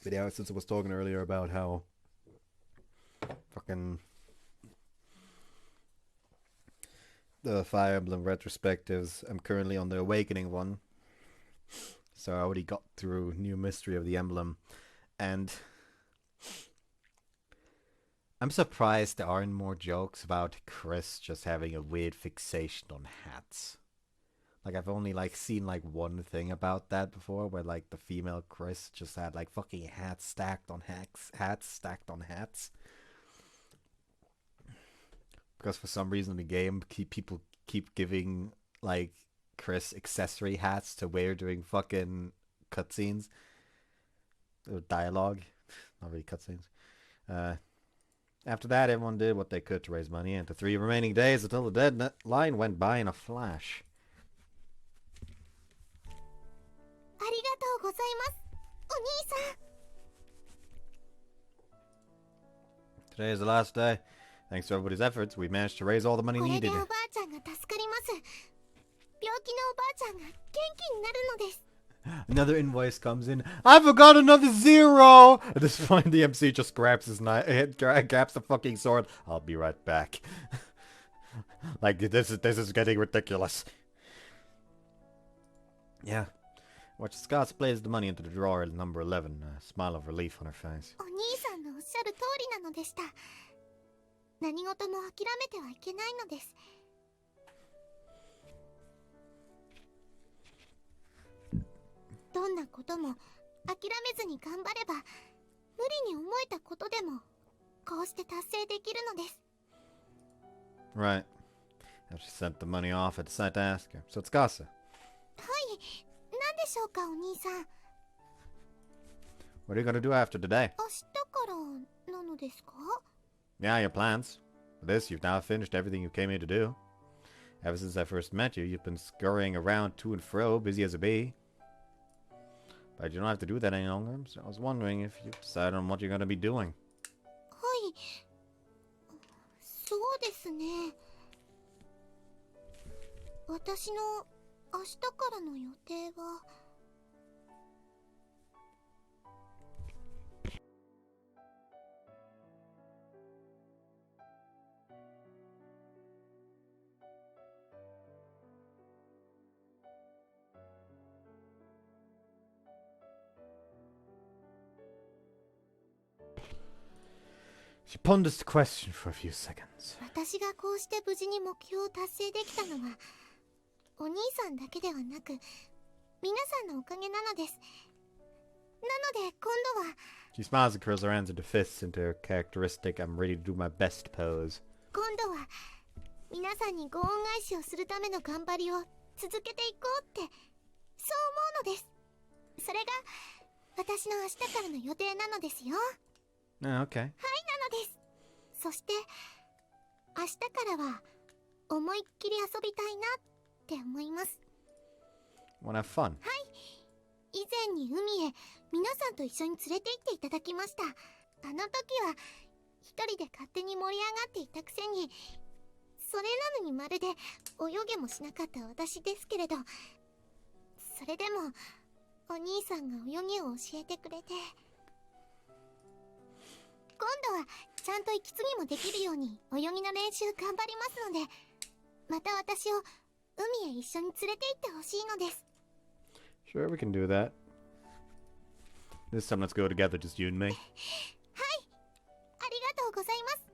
But yeah, since I was talking earlier about how fucking the Fire Emblem retrospectives, I'm currently on the Awakening one. So I already got through New Mystery of the Emblem. And I'm surprised there aren't more jokes about Chris just having a weird fixation on hats. Like, I've only, seen, one thing about that before, where, the female Chris just had, fucking hats stacked on hats stacked on hats. Because for some reason in the game, people keep giving, Chris accessory hats to wear during fucking cutscenes. Or dialogue. Not really cutscenes. After that, everyone did what they could to raise money, and the 3 remaining days until the deadline went by in a flash. ありがとうございます、お兄さん。 Today is the last day. Thanks to everybody's efforts, we managed to raise all the money これ needed. でおばあちゃんが助かります。病気のおばあちゃんが元気になるのです。 Another invoice comes in. I forgot another 0! At this point, the MC just grabs his knife, grabs the fucking sword. I'll be right back. This is getting ridiculous. Yeah. Watch Tsukasa place the money into the drawer number 11, a smile of relief on her face. お兄さんのおっしゃる通りなのでした。何事も諦めてはいけないのです。どんなことも諦めずに頑張れば、無理に思えたことでもこうして達成できるのです。 Right. As she sent the money off, I decided to ask her. So Tsukasa, はい、何でしょうかお兄さん。 what are you gonna do after today? 明日からなのですか？ Yeah, your plans. For this, you've now finished everything you came here to do. Ever since I first met you, you've been scurrying around to and fro, busy as a bee. But you don't have to do that any longer, so I was wondering if you've decided on what you're gonna be doing. はい、そうですね。私の明日からの予定は。She ponders the question for a few seconds. 私がこうして無事に目標を達成できたのはお兄さんだけではなく皆さんのおかげなのです。なので今度は She smiles and curls her hands into fists into her characteristic I'm ready to do my best pose. 今度は皆さんにご恩返しをするための頑張りを続けていこうってそう思うのです。それが私の明日からの予定なのですよ。 Oh, okay. はい、なのです。そして明日からは思いっきり遊びたいなって思います。 Wanna have fun? 以前に海へ皆さんと一緒に連れて行っていただきました。あの時は一人で勝手に盛り上がっていたくせに、それなのにまるで泳げもしなかった私ですけれど、それでもお兄さんが泳ぎを教えてくれて、今度はちゃんと息継ぎもできるように泳ぎの練習頑張りますので、また私を海へ一緒に連れて行ってほしいのです。 Sure, we can do that. This time let's go together, just you and me. はい、ありがとうございます。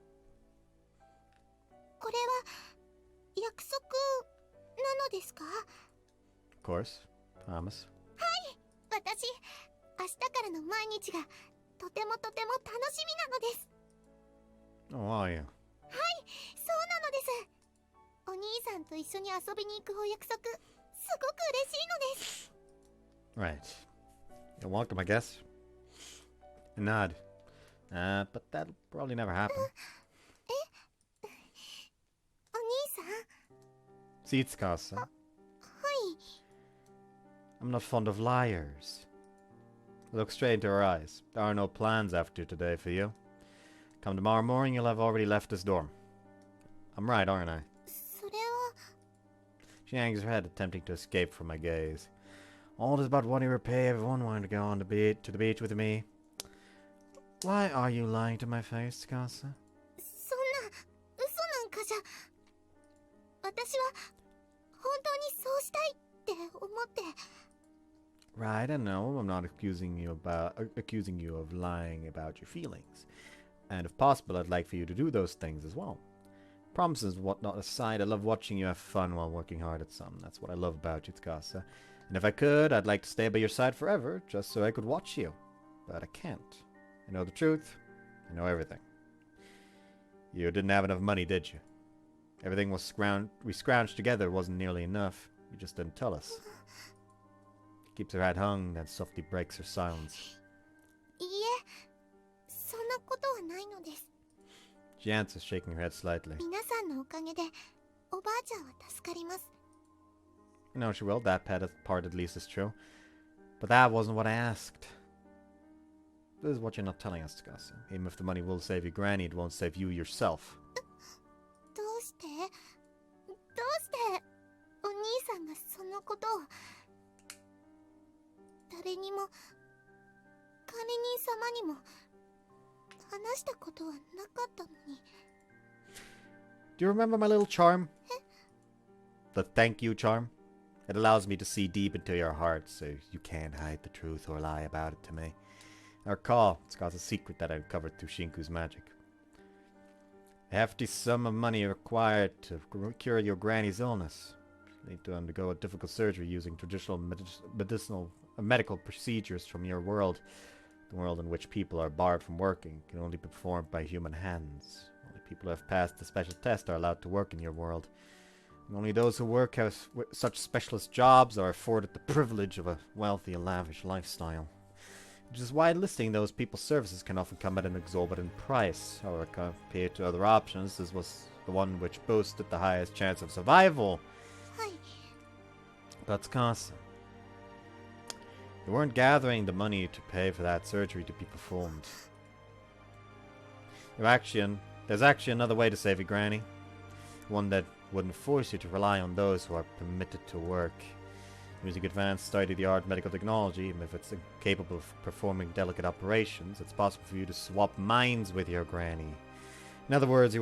これは約束なのですか？ Of course. Promise. 私、明日からの毎日がとても楽しみなのです。 Oh, are you? そうなのです。お兄さんと一緒に遊びに行くお約束、すごく嬉しいのです。 Right. You're welcome, I guess. A nod. But that'll probably never happen. お兄さん、 See, Tsukasa. はい。 I'm not fond of liars. Look straight into her eyes. There are no plans after today for you. Come tomorrow morning, you'll have already left this dorm. I'm right, aren't I? それは She hangs her head, attempting to escape from my gaze. All this about wanting to repay everyone wanting to go on the to the beach with me. Why are you lying to my face, Tsukasa? そんな嘘なんかじゃ、私は本当にそうしたいって思って。 Right, I know. I'm not accusing you of lying about your feelings. And if possible, I'd like for you to do those things as well. Promises and whatnot aside, I love watching you have fun while working hard at something. That's what I love about you, Tsukasa. And if I could, I'd like to stay by your side forever, just so I could watch you. But I can't. I know the truth. I know everything. You didn't have enough money, did you? Everything we scrounged together wasn't nearly enough. You just didn't tell us. Keeps her head hung, then softly breaks her silence. いいえ、そんなことはないのです。 She answers, shaking her head slightly. 皆さんのおかげでおばあちゃんは助かります。 No, she will. That part at least is true. But that wasn't what I asked. This is what you're not telling us, Tsukasa. Even if the money will save you Granny, it won't save you yourself. どうしてお兄さんがそのことを誰にも管理人様にも話したことはなかったのに。 Do you remember my little charm? The thank you charm? It allows me to see deep into your heart, so you can't hide the truth or lie about it to me. I recall, it's got a secret that I uncovered through Shinku's magic. A hefty sum of money required to cure your granny's illness. You need to undergo a difficult surgery using traditional medical procedures from your world. The world in which people are barred from working can only be performed by human hands. Only people who have passed the special test are allowed to work in your world. And only those who work have such specialist jobs are afforded the privilege of a wealthy and lavish lifestyle. Which is why listing those people's services can often come at an exorbitant price. However, compared to other options, this was the one which boasted the highest chance of survival. Hi. But Tsukasa, you weren't gathering the money to pay for that surgery to be performed. There's actually another way to save your granny. One that wouldn't force you to rely on those who are permitted to work. Using advanced state-of-the-art medical technology, even if it's incapable of performing delicate operations, it's possible for you to swap minds with your granny. In other words, you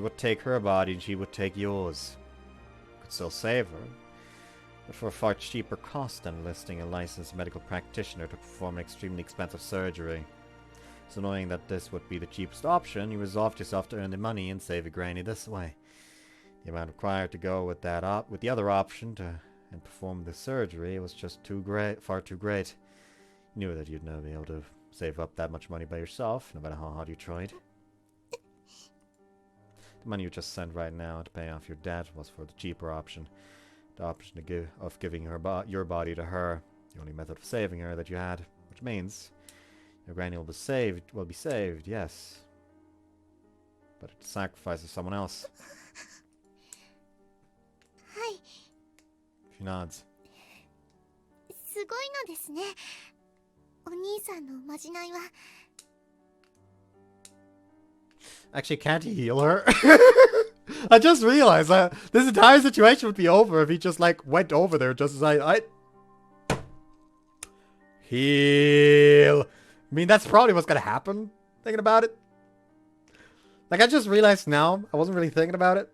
would take her body and she would take yours. You could still save her, but for a far cheaper cost than enlisting a licensed medical practitioner to perform an extremely expensive surgery. So knowing that this would be the cheapest option, you resolved yourself to earn the money and save your granny this way. The amount required to go with the other option and perform the surgery was just far too great. You knew that you'd never be able to save up that much money by yourself, no matter how hard you tried. The money you just sent right now to pay off your debt was for the cheaper option. The option of giving your body to her, the only method of saving her that you had, which means your granny will be saved, yes. But at the sacrifice of someone else. Hi. She nods. すごいのですね。お兄さんのおまじないは。Actually, can't he heal her? I just realized that this entire situation would be over if he just like went over there just as I heal. I mean, that's probably what's gonna happen. Thinking about it, like I just realized now. I wasn't really thinking about it,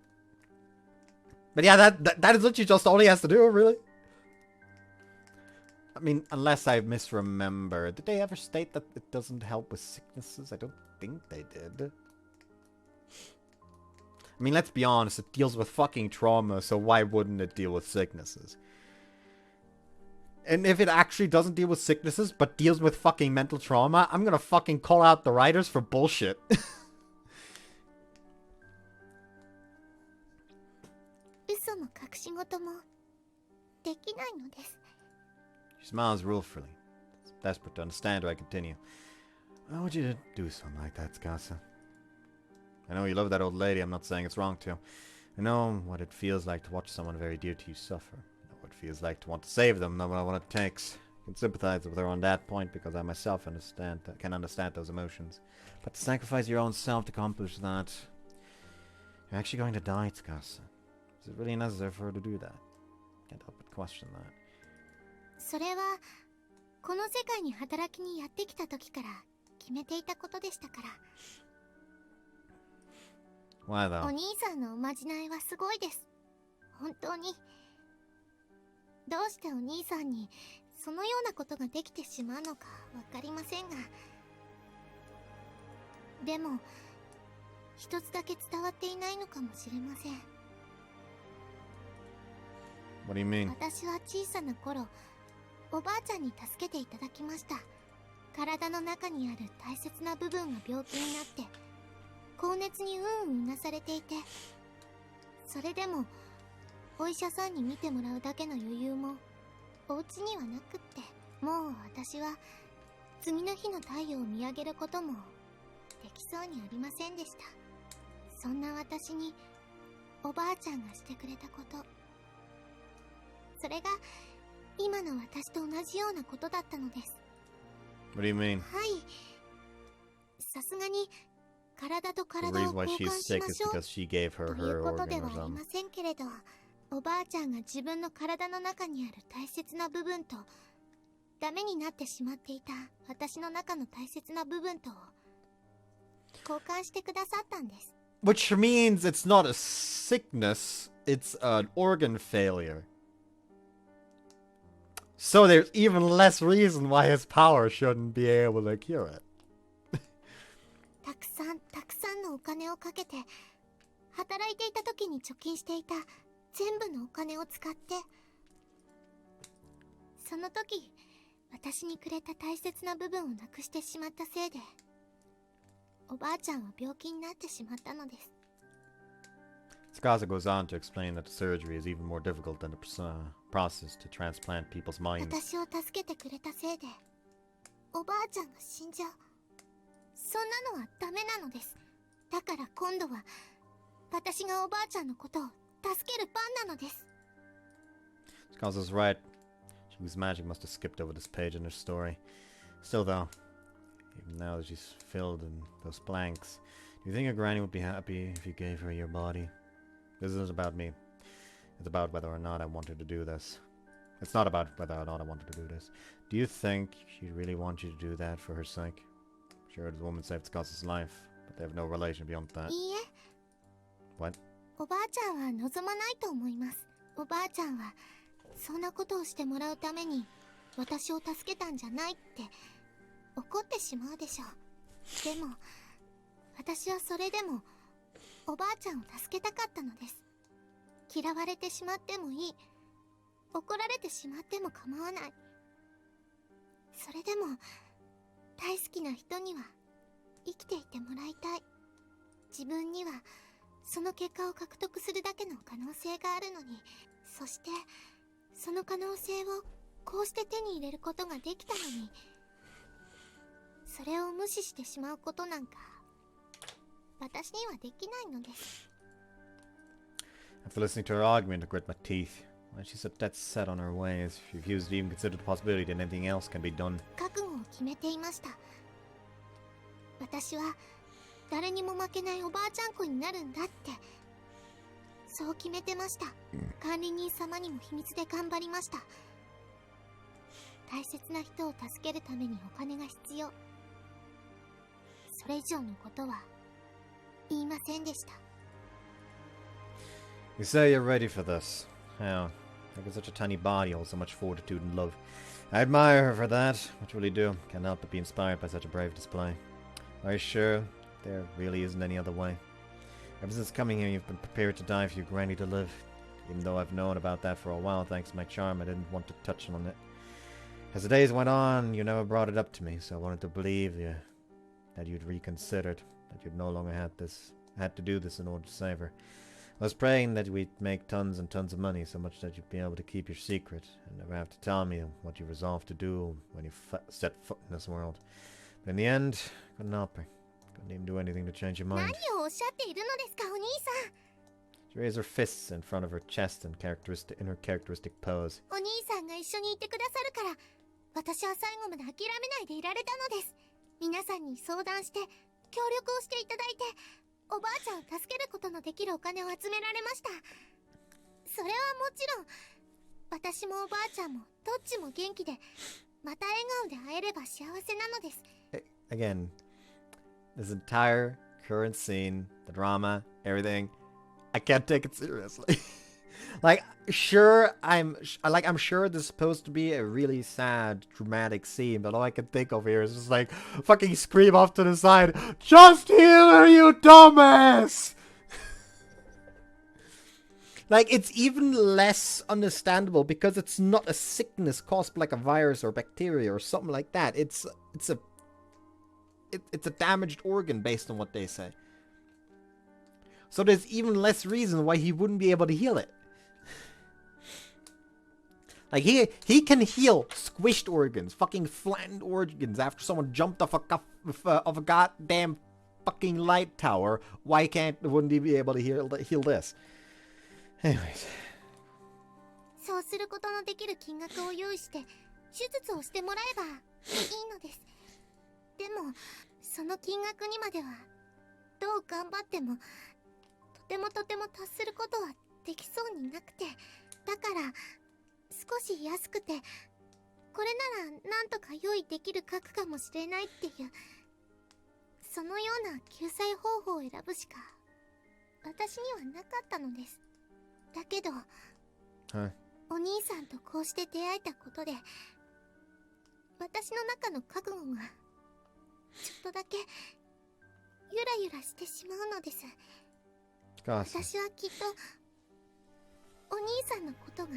but yeah, that is literally just all he has to do, really. I mean, unless I misremember, did they ever state that it doesn't help with sicknesses? I don't think they did. I mean, let's be honest, it deals with fucking trauma, so why wouldn't it deal with sicknesses? And if it actually doesn't deal with sicknesses, but deals with fucking mental trauma, I'm gonna fucking call out the writers for bullshit. She smiles ruefully, desperate to understand why I continue. Why would you do something like that, Tsukasa? I know you love that old lady, I'm not saying it's wrong to. I know what it feels like to watch someone very dear to you suffer. I know what it feels like to want to save them, know what it takes. I can sympathize with her on that point because I myself can understand those emotions. But to sacrifice your own self to accomplish that, you're actually going to die, Tsukasa. Is it really necessary for her to do that? Can't help but question that. それはこの世界に働きにやってきた時から決めていたことでしたから。 Why though? お兄さんのおまじないはすごいです。本当に。どうしてお兄さんにそのようなことができてしまうのかわかりませんが。でも、一つだけ伝わっていないのかもしれません。 What do you mean? 私は小さな頃、おばあちゃんに助けていただきました。体の中にある大切な部分が病気になって、高熱にうなされていて、それでもお医者さんに見てもらうだけの余裕もお家にはなくって、もう私は次の日の太陽を見上げることもできそうにありませんでした。そんな私におばあちゃんがしてくれたこと、それが今の私と同じようなことだったのです。 What do you mean? はい、さすがに体と The 体 reason を why 交 she's 換し sick ま is しょう because she gave her とい her うことで organ は or ありま something. せんけれど、おばあちゃんが自分の体の中にある大切な部分とダメになってしまっていた私の中の大切な部分とを交換してくださったんです。 Which means it's not a sickness, it's an organ failure. So there's even less reason why his power shouldn't be able to cure it. たくさんのお金をかけて働いていた時に貯金していた全部のお金を使って、その時私にくれた大切な部分をなくしてしまったせいで、おばあちゃんは病気になってしまったのです。 Tsukasa goes on to explain that the surgery is even more difficult than the process to transplant people's minds. 私を助けてくれたせいでおばあちゃんが死んじゃう、そんなのはダメなのです。だから今度は私がおばあちゃんのことを助ける番なのです。 Tsukasa is right. Whose magic must have skipped over this page in her story. Still though, even now that she's filled in those blanks, do you think your granny would be happy if you gave her your body? This isn't about me. It's about whether or not I want her to do this. It's not about whether or not I want her to do this. Do you think she'd really want you to do that for her sake? Sure, the woman saved Tsukasa's life, but they have no relation beyond that. いいえ。 What? おばあちゃんは望まないと思います。おばあちゃんはそんなことをしてもらうために私を助けたんじゃないって怒ってしまうでしょう。でも私はそれでもおばあちゃんを助けたかったのです。嫌われてしまってもいい、怒られてしまっても構わない。それでも大好きな人には生きていてもらいたい。自分にはその結果を獲得するだけの可能性があるのに、そしてその可能性をこうして手に入れることができたのに、それを無視してしまうことなんか私にはできないのです。 After listening to her argument, I grit my teeth. Why she's so dead set on her ways, she refused to even consider the possibility that anything else can be done. 覚悟を決めていました。私は誰にも負けないおばあちゃん子になるんだって、そう決めてました。管理人様にも秘密で頑張りました。大切な人を助けるためにお金が必要、それ以上のことは言いませんでした。 You say you're ready for this. How? Like such a tiny body holds so much fortitude and love. I admire her for that. I truly do. Can't help but be inspired by such a brave display. Are you sure there really isn't any other way? Ever since coming here, you've been prepared to die for your granny to live. Even though I've known about that for a while, thanks to my charm, I didn't want to touch on it. As the days went on, you never brought it up to me, so I wanted to believe you, that you'd reconsidered, that you'd no longer had to do this in order to save her. I was praying that we'd make tons and tons of money, so much that you'd be able to keep your secret, and never have to tell me what you resolved to do when you set foot in this world. But in the end, I couldn't help her. Couldn't even do anything to change your 何 mind. をおっしゃっているのですか、お兄さん。 She raised her fists in front of her chest in her characteristic pose. お兄さんが一緒にいてくださるから、私は最後まで諦めないでいられたのです。皆さんに相談して協力をしていただいて、おばあちゃんを助けることのできるお金を集められました。それはもちろん私もおばあちゃんもどっちも元気で、また笑顔で会えれば幸せなのです。 Again, this entire current scene, the drama, everything, I can't take it seriously. Like, sure, I'm sure this is supposed to be a really sad, dramatic scene, but all I can think of here is just like fucking scream off to the side, "Just heal her, you dumbass!" Like, it's even less understandable because it's not a sickness caused by like a virus or bacteria or something like that. It's a damaged organ based on what they say. So there's even less reason why he wouldn't be able to heal it. Like, he can heal squished organs, fucking flattened organs after someone jumped off a goddamn fucking light tower. Wouldn't he be able to heal this? Anyways. そうすることのできる金額を用意して手術をしてもらえばいいのです。でもその金額にまではどう頑張ってもとても達することはできそうになくて、だから少し安くてこれならなんとか用意できる額かもしれないっていう、そのような救済方法を選ぶしか私にはなかったのです。だけど、お兄さんとこうして出会えたことで、私の中の覚悟がちょっとだけゆらゆらしてしまうのです。Tsukasa. 私はきっとお兄さんのことが好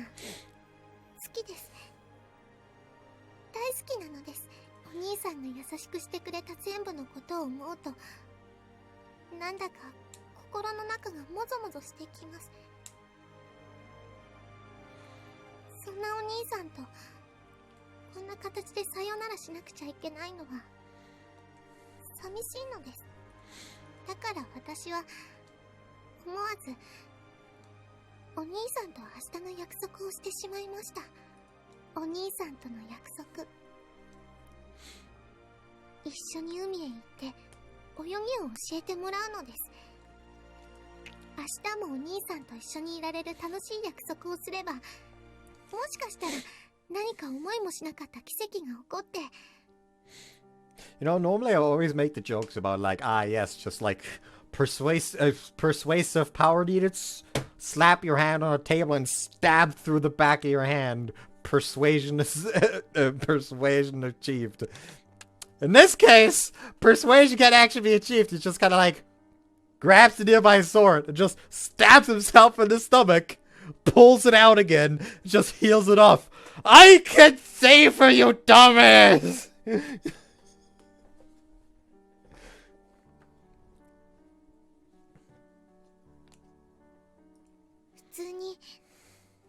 きです。大好きなのです。お兄さんが優しくしてくれた全部のことを思うと、なんだか心の中がもぞもぞしてきます。そんなお兄さんとこんな形でさよならしなくちゃいけないのは寂しいのです。だから私は思わずお兄さんと明日の約束をしてしまいました。お兄さんとの約束。一緒に海へ行って泳ぎを教えてもらうのです。明日もお兄さんと一緒にいられる楽しい約束をすれば、もしかしたら何か思いもしなかった奇跡が起こって。 You know, normally I always make the jokes about like, yes, just like persuasive power needed. Slap your hand on a table and stab through the back of your hand. Persuasion is persuasion achieved. In this case, persuasion can't actually be achieved. He just kind of like grabs the nearby sword and just stabs himself in the stomach, pulls it out again, just heals it off. I can save for you, dumbass! 普通に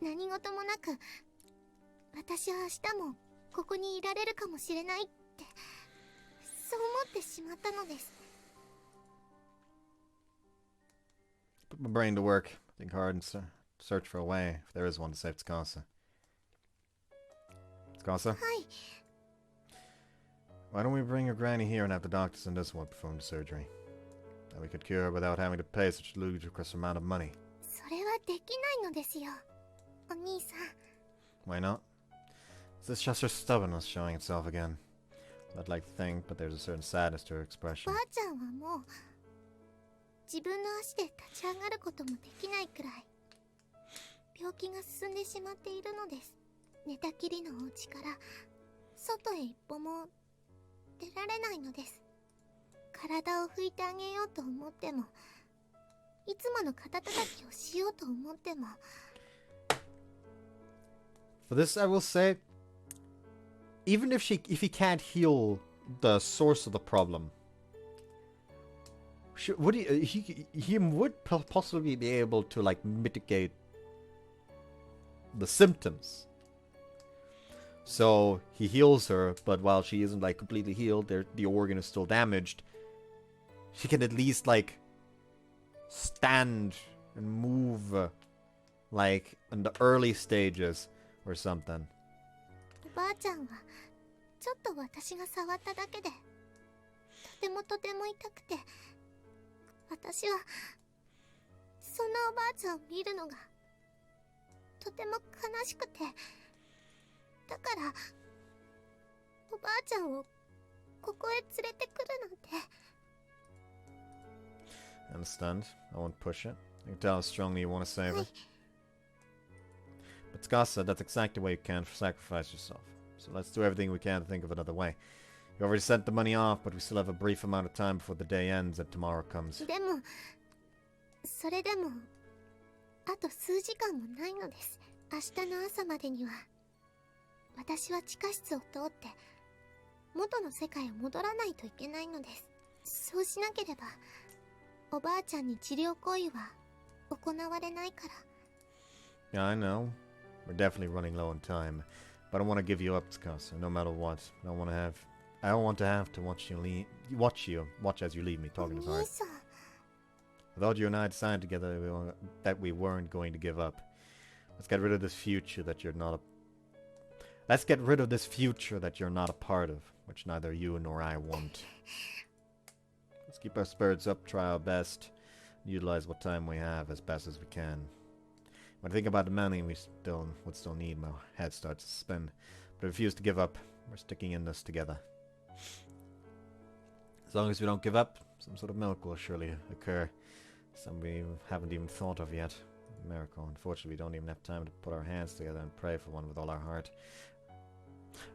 何事もなく、私は明日もここにいられるかもしれないって、そう思ってしまったのです。 Put my brain to work. Think hard and search for a way, if there is one, to save Tsukasa. Tsukasa? はい。 Why don't we bring your granny here and have the doctor send us one perform the surgery? Then we could cure her without having to pay such a ludicrous amount of money. それはできないのですよ、お兄さん。 Why not? Is this just her stubbornness showing itself again? I'd like to think, but there's a certain sadness to her ば expression. あちゃんはもう自分の足で立ち上がることもできないくらい病気が進んでしまっているのです。寝たきりのお家から外へ一歩も出られないのです。体を拭いてあげようと思っても、いつもの肩たたきをしようと思っても。 For this, I will say, even if he can't heal the source of the problem, would he would possibly be able to like mitigate the symptoms. So he heals her, but while she isn't like completely healed, the organ is still damaged. She can at least like stand and move, like in the early stages or something. おばあちゃんはちょっと私が触っただけでとても痛くて、私はそんなおばあちゃんを見るのがとても悲しくて、だからおばあちゃんをここへ連れてくるなんて。 I understand. I won't push it. I can tell how strongly you want to save her. But Tsukasa, that's exactly why you can't sacrifice yourself. So let's do everything we can to think of another way. You already sent the money off, but we still have a brief amount of time before the day ends and tomorrow comes. でもそれでもあと数時間もないのです。明日の朝までには私は地下室を通って元の世界へ戻らないといけないのです。そうしなければおばあちゃんに治療行為は行われないから。 Yeah, I know. We're definitely running low on time. But I don't want to give you up, Tsukasa, no matter what. I don't want to have to watch as you leave me talking this お hard. 兄さん、 I thought you and I decided together that we weren't going to give up. Let's get rid of this future that you're not a part of, which neither you nor I want. Let's keep our spirits up, try our best, and utilize what time we have as best as we can. When I think about the money we would still need, my head starts to spin. But I refuse to give up. We're sticking in this together. As long as we don't give up, some sort of miracle will surely occur. Some we haven't even thought of yet. miracle. Unfortunately, we don't even have time to put our hands together and pray for one with all our heart.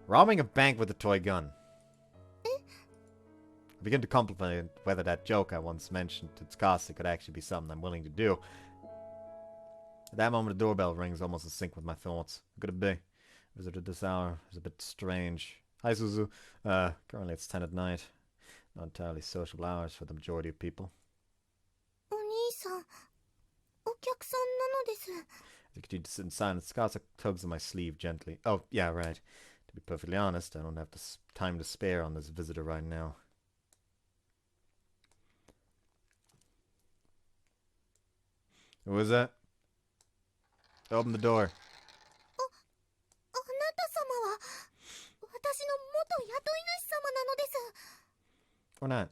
Robbing a bank with a toy gun. I begin to contemplate whether that joke I once mentioned to Tsukasa could actually be something I'm willing to do. At that moment, the doorbell rings, almost in sync with my thoughts. Who could it be? Visitor this hour is a bit strange. Hi, Suzu. Currently it's 10 at night. Not entirely sociable hours for the majority of people. お兄さん、お客さんなのです。 As I continue to sit in silence, Tsukasa tugs on my sleeve gently. Oh, yeah, right. To be perfectly honest, I don't have the time to spare on this visitor right now. Who is that? Open the door. あなた様は、私の元雇い主様なのです。 Or not.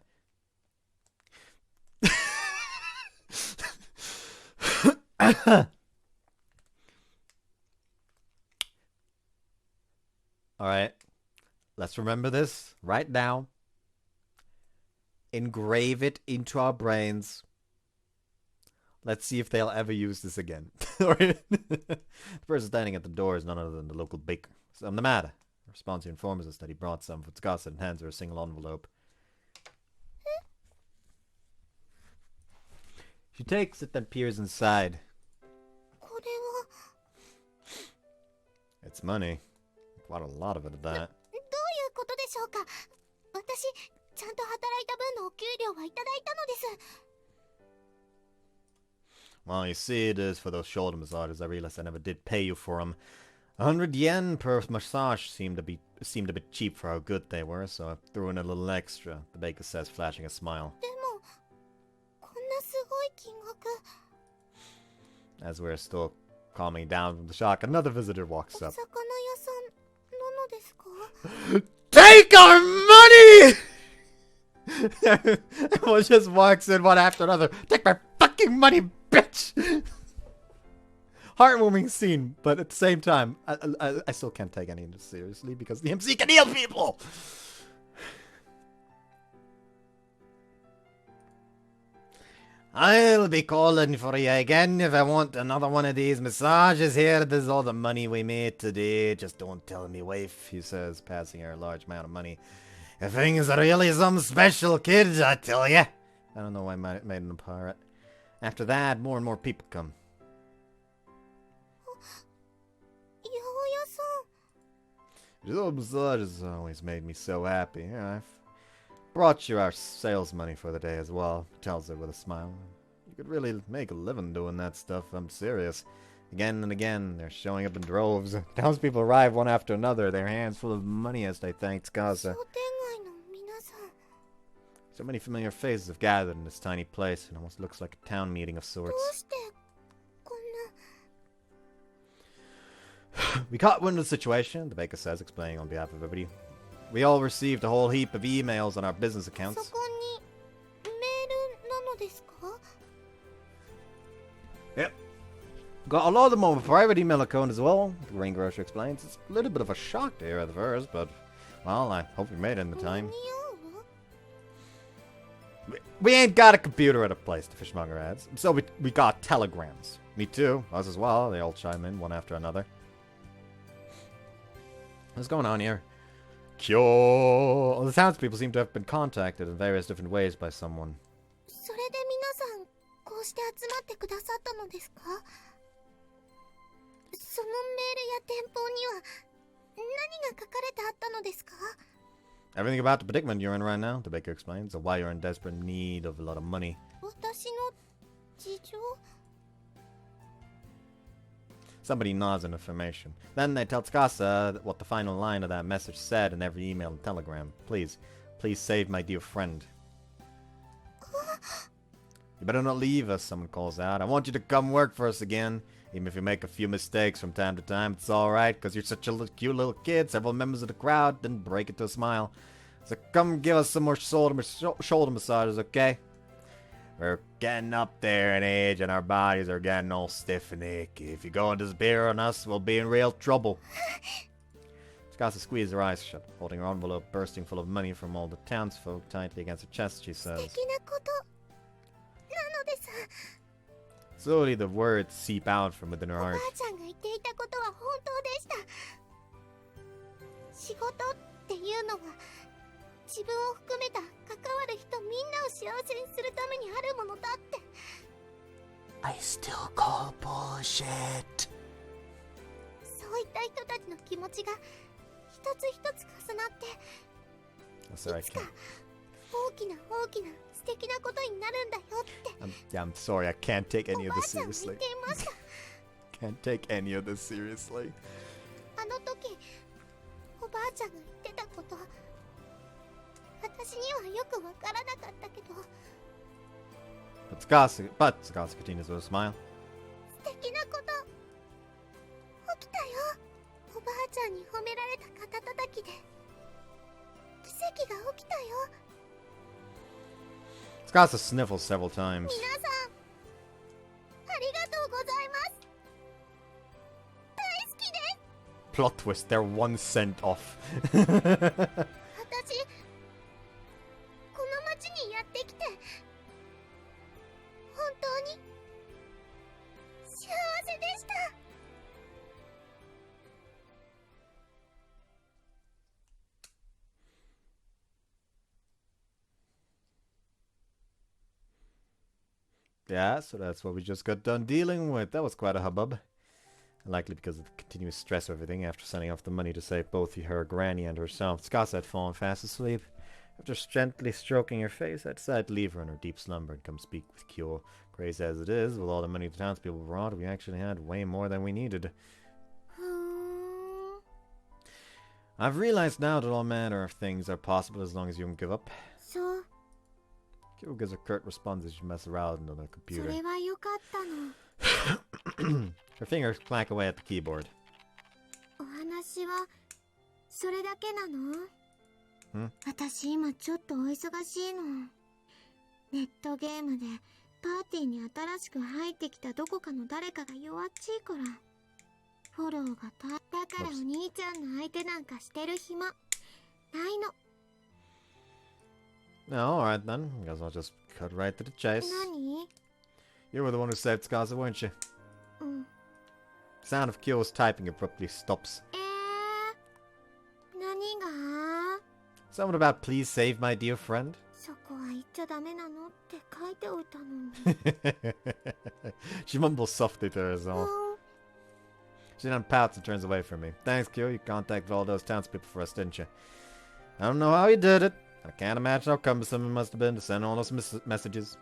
Alright. Let's remember this right now. Engrave it into our brains. Let's see if they'll ever use this again. The person standing at the door is none other than the local baker. Something the matter. The response informs us that he brought some for Tsukasa and hands her a single envelope. She takes it, then peers inside. これは It's money. Quite a lot of it at that. どういうことでしょうか。私、ちゃんと働いた分のお給料はいただいたのです。 Well, you see, it is for those shoulder massages. I realized I never did pay you for them. 100 yen per massage seemed a bit cheap for how good they were, so I threw in a little extra, the baker says, flashing a smile. でも、こんなすごい金額。 As we're still calming down from the shock, another visitor walks お up. 魚屋さんなのですか。 Take our money! Everyone just walks in one after another. Take my fucking money, bitch! Heartwarming scene, but at the same time, I still can't take any of this seriously because the MC can heal people! I'll be calling for you again if I want another one of these massages here. This is all the money we made today. Just don't tell me wife, he says, passing her a large amount of money. If things are really some special, kids, I tell ya. I don't know why I made him a pirate. After that, more and more people come. 八百屋さん。 Those massages always made me so happy. I've brought you our sales money for the day as well, tells her with a smile. You could really make a living doing that stuff, I'm serious. Again and again, they're showing up in droves. Townspeople arrive one after another, their hands full of money as they thank Tsukasa. 商店街の皆さん。 So many familiar faces have gathered in this tiny place. It almost looks like a town meeting of どう sorts. してこんな。 We caught wind of the situation, the baker says, explaining on behalf of everybody. We all received a whole heap of emails on our business そ accounts. こにメールなのですか。 Yep. Got a lot of them on a private email account as well, the greengrocer explains. It's a little bit of a shock to hear at the first, but, well, I hope we made it in the 間 time. に合う？ We ain't got a computer at a place, the fishmonger adds. So we got telegrams. Me too, us as well. They all chime in, one after another. What's going on here? Kyo! The townspeople seem to have been contacted in various different ways by someone. それで皆さんこうして集まってくださったのですか。そのメールや電報には何が書かれてあったのですか。 Everything about the predicament you're in right now, the baker explains, and why you're in desperate need of a lot of money. 私の事情。 Somebody nods in affirmation. Then they tell Tsukasa what the final line of that message said in every email and telegram. Please save my dear friend. You better not leave us, someone calls out. I want you to come work for us again. Even if you make a few mistakes from time to time, it's alright, because you're such a cute little kid. Several members of the crowd didn't break into a smile. So come give us some more shoulder massages, okay? We're getting up there in age and our bodies are getting all stiff and achy. If you go and disappear on us, we'll be in real trouble. Tsukasa squeezed her eyes shut, holding her envelope bursting full of money from all the townsfolk tightly against her chest, she 素 says. 敵なことなのです。Slowly the words seep out from within her おば heart. あちゃんが言っていたことは本当でした。仕事っていうのは自分を含めた関わる人みんなを幸せにするためにあるものだって。 I still call bullshit. そういった人たちの気持ちが一つ一つ重なって Sorry, いつか大きな大きな素敵なことになるんだよって I'm sorry, I can't take お any ば of あ this ちゃんは言 seriously. っていました。 Can't take any of this seriously. あの時おばあちゃんが言ってたこと、私にはよくわからなかったけど Tsukasa continues with a smile. 素敵なこと起きたよ。おばあちゃんに褒められた肩たたきで奇跡が起きたよ。 Tsukasa sniffles several times. 皆さんありがとうございます。大好きです。 Plot twist, they're 1 cent off. 私この町にやってきて本当に幸せでした。 Yeah, so that's what we just got done dealing with. That was quite a hubbub. Likely because of the continuous stress of everything after sending off the money to save both her granny and herself. Tsukasa had fallen fast asleep. After gently stroking her face, I decided to leave her in her deep slumber and come speak with Kyo. Crazy as it is, with all the money the townspeople brought, we actually had way more than we needed. ふーん I've realized now that all manner of things are possible as long as you don't give up. そう Kyo gives a curt response as she messes around on the そ computer. れはよかったの。 Her fingers clack away at the keyboard. お話はそれだけなの？ん？私今ちょっとお忙しいの。ネットゲームでパーティーに新しく入ってきたどこかの誰かが弱っちいから。フォローがだからお兄ちゃんの相手なんかしてる暇ないの。 No, alright then. I guess I'll just cut right to the chase. 何？ You were the one who saved Tsukasa, weren't you? うん。 The sound of Kyo's typing abruptly stops. 何が？ Something about please save my dear friend? そこは言っちゃダメなのって書いておいたのに。 She mumbles softly to herself. She then pouts and turns away from me. Thanks, Kyo. You contacted all those townspeople for us, didn't you? I don't know how you did it. I can't imagine how cumbersome it must have been to send all those messages.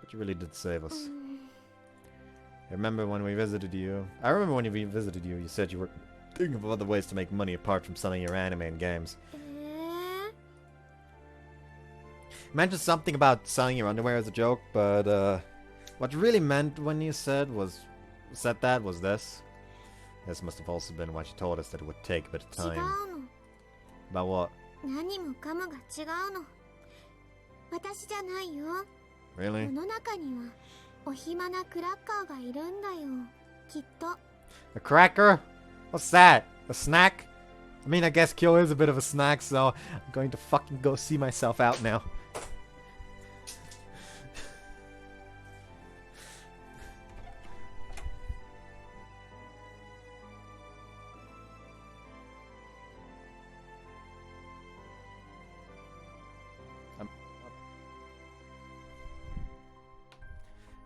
But you really did save us. I remember when we visited you. You said you were thinking of other ways to make money apart from selling your anime and games. You mentioned something about selling your underwear as a joke, but what you really meant when you said that was this. This must have also been what you told us that it would take a bit of 違う time. の。 About what? 何もかもが違うの。私じゃないよ。 Really? 世の中にはお暇なクラッカーがいるんだよ。きっと。 A cracker? What's that? A snack? I mean, I guess Kyo is a bit of a snack, so I'm going to fucking go see myself out now.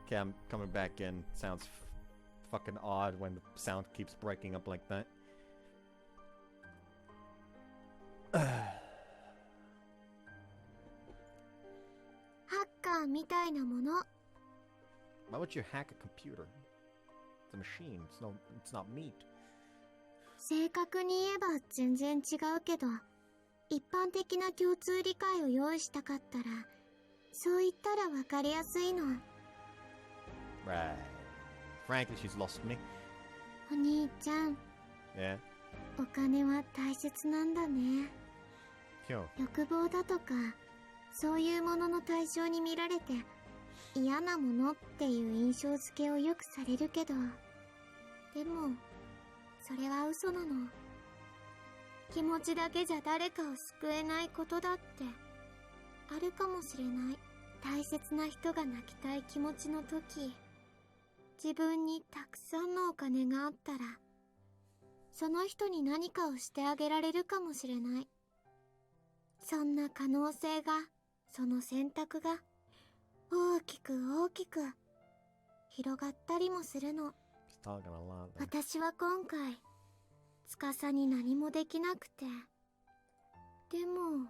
Okay, I'm coming back in. Sounds fucking odd when the sound keeps breaking up like that. ハッカーみたいなもの。 Why would you hack a computer? It's a machine. It's not meat. 正確に言えば全然違うけど、一般的な共通理解を用意したかったら、そう言ったらわかりやすいの。 Right. Frankly, she's lost me. お兄ちゃん、 Yeah. お金は大切なんだね。 Kyo. 欲望だとか、そういうものの対象に見られて、嫌なものっていう印象付けをよくされるけど、でも、それは嘘なの。気持ちだけじゃ誰かを救えないことだって、あるかもしれない。大切な人が泣きたい気持ちの時、自分にたくさんのお金があったら、その人に何かをしてあげられるかもしれない。そんな可能性が、その選択が、大きく大きく、広がったりもするの。私は今回、司に何もできなくて。でも、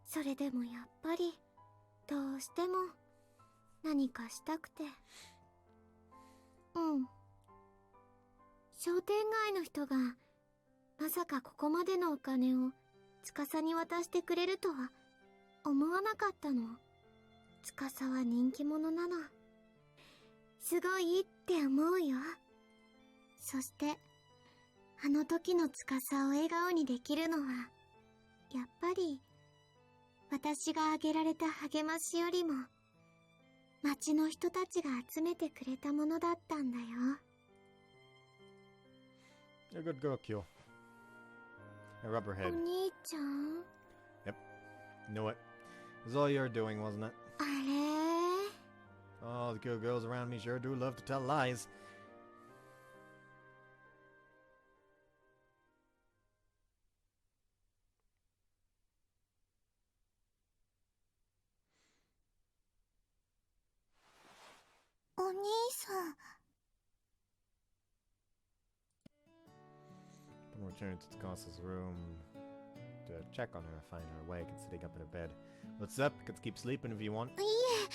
それでもやっぱり、どうしても、何かしたくて。商店街の人が、まさかここまでのお金を、司に渡してくれるとは、思わなかったの。司は人気者なの。すごいって思うよ。そして、あの時の司を笑顔にできるのは、やっぱり、私があげられた励ましよりも、町の人たちが集めてくれたものだったんだよ。You're a good girl, Kyo. I rub her お head. 兄ちゃん Yep. Knew it. It was all you're doing, wasn't it? あれ Oh, the good girls around me sure do love to tell lies. お兄さん。I'm returning to Tsukasa-'s room to check on her, find her awake and sitting up in her bed. What's up? You can keep sleeping if you want. いいえ、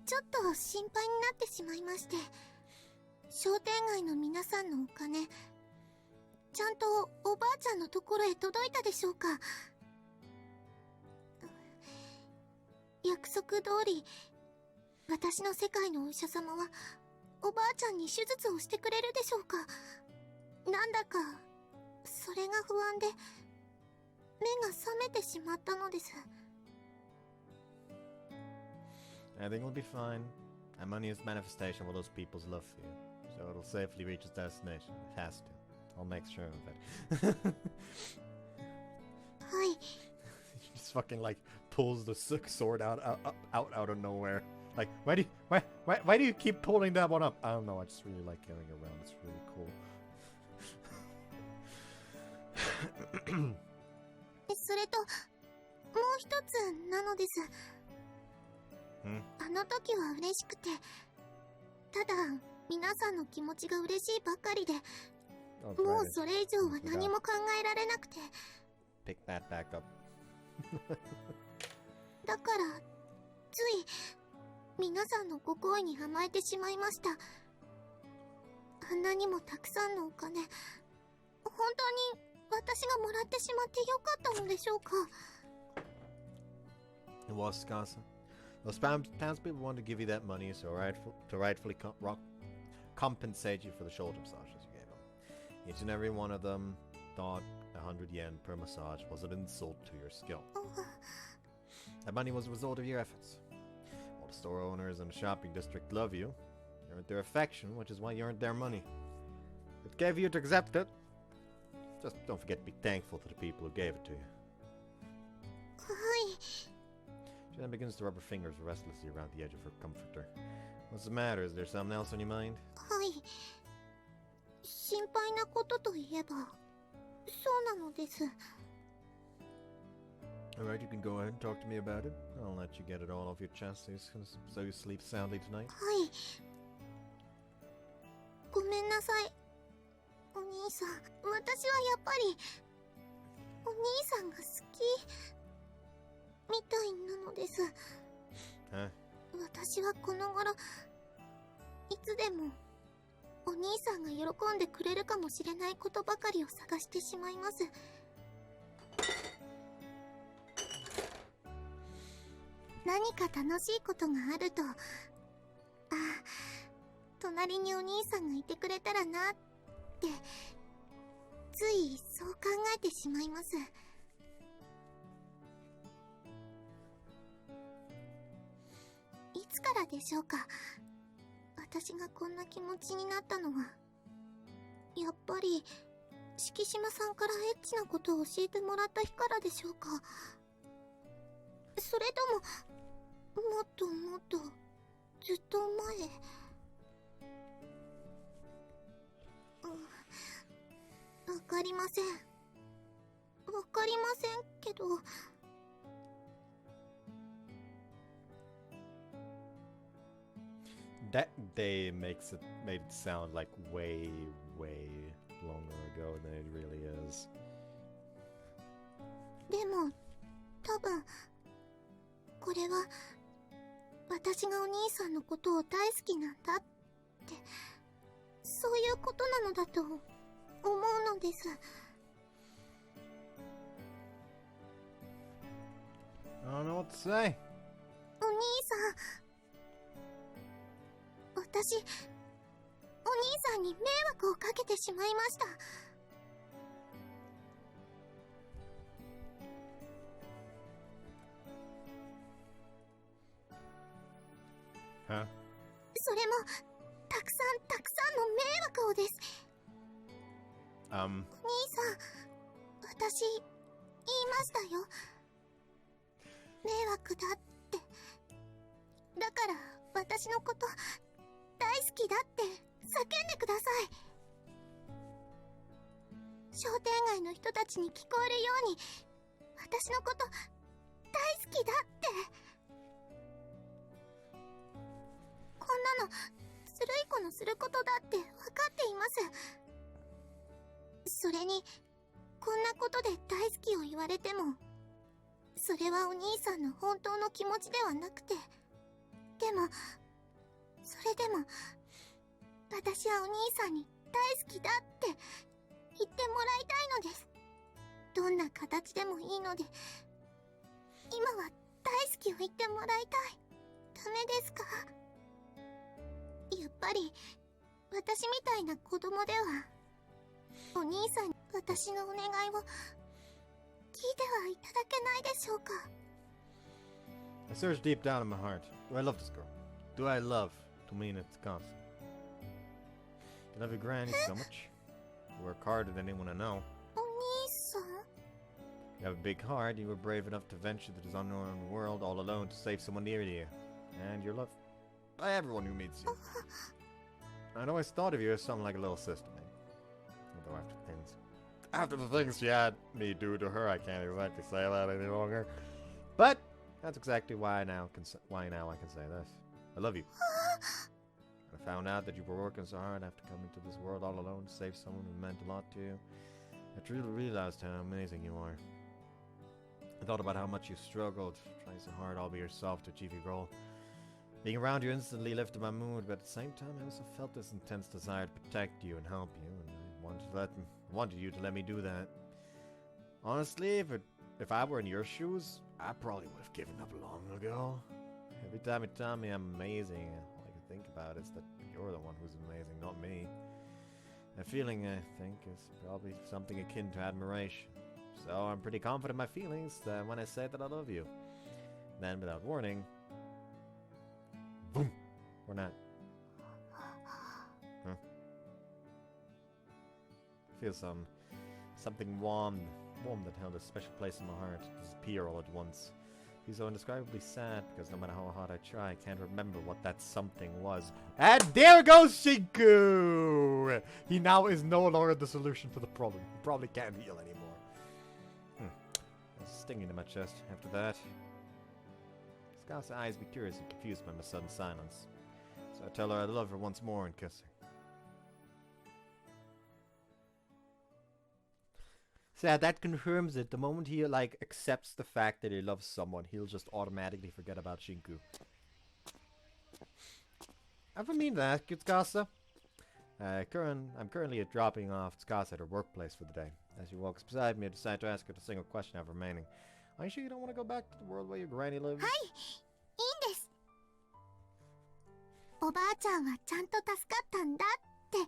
ちょっと心配になってしまいまして。商店街の皆さんのお金、ちゃんとおばあちゃんのところへ届いたでしょうか。約束通り、私の世界のお医者様は、おばあちゃんに手術をしてくれるでしょうか。なんだか、それが不安で、目が覚めてしまったのです。Everything will be fine. And money is manifestation of those people's love for you. So it'll safely reach its destination. It has to. I'll make sure of it. はい。She just fucking like pulls the sword out of nowhere. Like, why do you keep pulling that one up? I don't know, I just really like carrying it around. It's really cool. それと、もう一つなのです。あの時は嬉しくて、ただ、皆さんの気持ちが嬉しいばかりで、もうそれ以上は何も考えられなくて。Pick that back up. だから、つい、皆さんのご好意に甘えてしまいました。あんなにもたくさんのお金、本当に私がもらってしまってよかったのでしょうか。It was Tsukasa. Those townspeople wanted to give you that money to rightfully compensate you for the shoulder massages you gave them. Each and every one of them thought 100 yen per massage was an insult to your skill. That money was a result of your efforts. All the store owners in the shopping district love you. You earned their affection, which is why you earned their money. It gave you to accept it. Just don't forget to be thankful to the people who gave it to you. はい。 She then begins to rub her fingers restlessly around the edge of her comforter. What's the matter? Is there something else on your mind? はい。心配なことといえば、そうなのです。Alright, you can go ahead and talk to me about it. I'll let you get it all off your chest so you sleep soundly tonight. はい。ごめんなさい。お兄さん、私はやっぱり、お兄さんが好き、みたいなのです。Huh? 私はこの頃、いつでも、お兄さんが喜んでくれるかもしれないことばかりを探してしまいます。何か楽しいことがあると、隣にお兄さんがいてくれたらなって、ついそう考えてしまいます。いつからでしょうか。私がこんな気持ちになったのは、やっぱり、敷島さんからエッチなことを教えてもらった日からでしょうか。それとも、もっともっと、ずっと前。かりません。わかりませんけど。That day made it sound like way, way longer ago than it really is. でも、多分、これは、私がお兄さんのことを大好きなんだって、そういうことなのだと思うのです。I don't know what to say. お兄さん、私、お兄さんに迷惑をかけてしまいました。Huh? それも、たくさんの迷惑をです。お兄さん、私、言いましたよ。迷惑だって。だから、私のこと、大好きだって叫んでください。商店街の人たちに聞こえるように、私のこと大好きだって。こんなのずるい子のすることだって分かっています。それにこんなことで大好きを言われても、それはお兄さんの本当の気持ちではなくて、でもそれでも私はお兄さんに大好きだって言ってもらいたいのです。どんな形でもいいので、今は大好きを言ってもらいたい。ダメですか？やっぱり私みたいな子供ではお兄さんに私のお願いを聞いてはいただけないでしょうか？ I search deep down in my heart. Do I love this girl? Do I love Tomina Tsukasa? You love your granny so much. You work harder than anyone I know. お兄さん？ You have a big heart. You were brave enough to venture to this unknown world all alone to save someone near to you. And you're loved by everyone who meets you. I'd always thought of you as something like a little sister, man. Although after the things she had me do to her, I can't exactly say that any longer. But that's exactly why now I can say this. I love you. I found out that you were working so hard after coming to this world all alone to save someone who meant a lot to you. I truly realized how amazing you are. I thought about how much you struggled, trying so hard all by yourself to achieve your goal. Being around you instantly lifted my mood, but at the same time I also felt this intense desire to protect you and help you, and I wanted you to let me do that. Honestly, if I were in your shoes, I probably would have given up long ago. Every time you tell me I'm amazing, all I can think about is that you're the one who's amazing, not me. That feeling, I think, is probably something akin to admiration. So I'm pretty confident in my feelings that when I say that I love you. Then, without warning, boom! Or not. Huh? I feel something warm that held a special place in my heart disappear all at once. I feel so indescribably sad because no matter how hard I try, I can't remember what that something was. And there goes Shinku! He now is no longer the solution to the problem. He probably can't heal anymore. It's stinging in my chest after that. Tsukasa eyes me curious and confused by my sudden silence. So I tell her I love her once more and kiss her. So yeah, that confirms it. The moment he accepts the fact that he loves someone, he'll just automatically forget about Shinku. I've been meaning to ask you, Tsukasa. I'm currently dropping off Tsukasa at her workplace for the day. As she walks beside me, I decide to ask her the single question I have remaining. Are you sure you don't want to go back to the world where your granny lives? はい、いいんです。おばあちゃんはちゃんと助かったんだってお医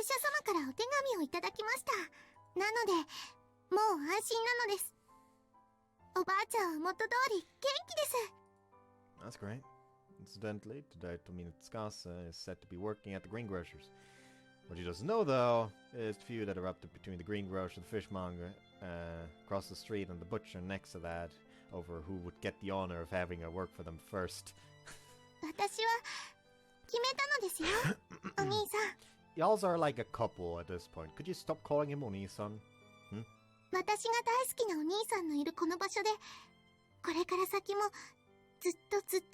者様からお手紙をいただきました。なのでもう安心なのです。おばあちゃんは元通り元気です。 That's great. Incidentally, today Tomina Tsukasa is said to be working at the greengrocers. What she doesn't know, though, is the feud that erupted between the greengrocer and the fishmonger across the street and the butcher next to that over who would get the honor of having her work for them first. 私は決めたのですよ、お兄さん。y'all are like a couple at this point. Could you stop calling him Oni-san? 私が大好きなお兄さんのいるこの場所で、これから先もずっとずっと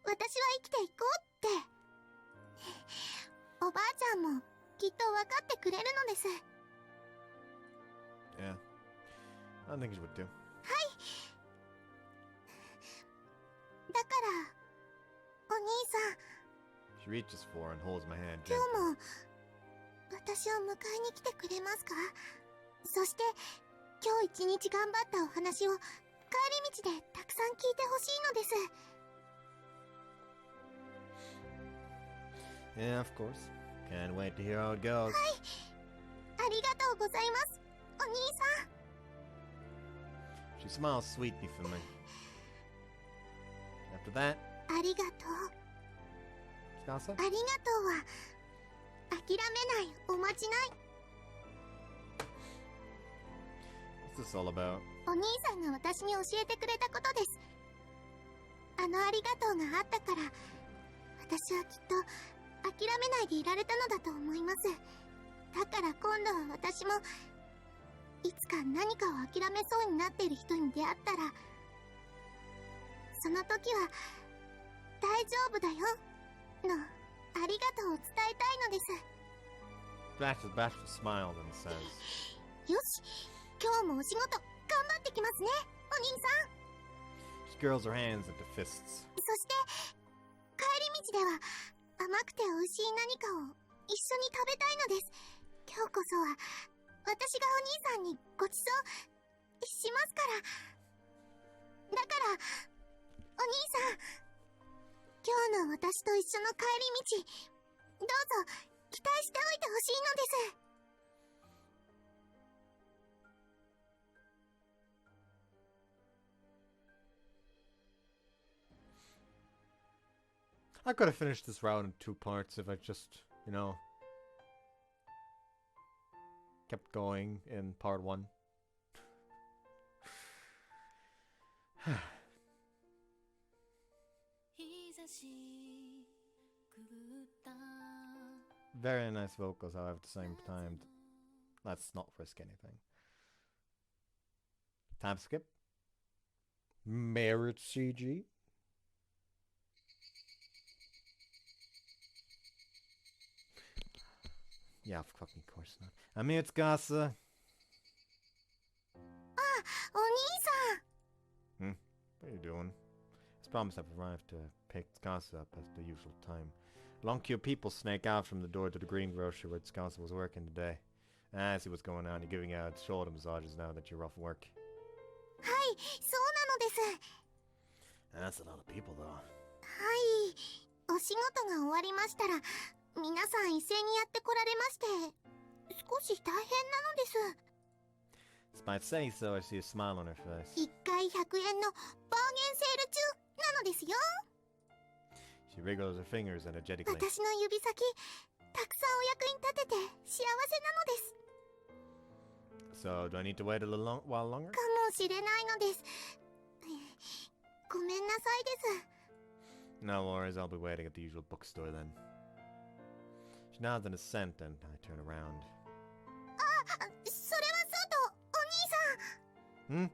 私は生きていこうって。おばあちゃんもきっと分かってくれるのです。Yeah. I think she would too. だから、お兄さん、 She reaches for and holds my hand 今 gently. 日も私を迎えに来てくれますか？そして今日一日頑張ったお話を帰り道でたくさん聞いてほしいのです。 Yeah, of course. Can't wait to hear how it goes. ありがとうございます、お兄さん。 She smiles sweetly for me. After that, ありがとう、 Tsukasa? ありがとうは諦めない、おまじない。 What's this all about? お兄さんが私に教えてくれたことです。あのありがとうがあったから、私はきっと諦めないでいられたのだと思います。だから今度は私もいつか何かを諦めそうになっている人に出会ったら、その時は大丈夫だよのありがとうを伝えたいのです。 Bashful smiles and says, よし、今日もお仕事頑張ってきますね、お兄さん。 she curls her hands into fists. そして帰り道では甘くて美味しい何かを一緒に食べたいのです。今日こそは私がお兄さんにごちそうしますから。だからお兄さん、今日の私と一緒の帰り道、どうぞ期待しておいてほしいのです。 I could have finished this round in 2 parts if I just, kept going in part 1. Very nice vocals, however, at the same time. Let's not risk anything. Time skip. Merit CG. Yeah, of fucking course not. I'm here, Tsukasa. お兄さん、 What are you doing? As promised, I've arrived to pick Tsukasa up at the usual time. A long queue of people snake out from the door to the greengrocer where Tsukasa was working today. I see what's going on. You're giving out shoulder massages now that you're off work. はい、そうなのです。 That's a lot of people, though. はい、お仕事が終わりましたら皆さん一斉にやってこられまして、少し大変なのです。 Despite saying so, I see a smile on her face. 1回100円のバーゲンセール中なのですよ。 She wriggles her fingers energetically. 私の指先、たくさんお役に立てて幸せなのです。 So, do I need to wait a while longer? かもしれないのです。ごめんなさいです。 No worries, I'll be waiting at the usual bookstore then. She nods in assent and I turn around. それはそうと、お兄さん。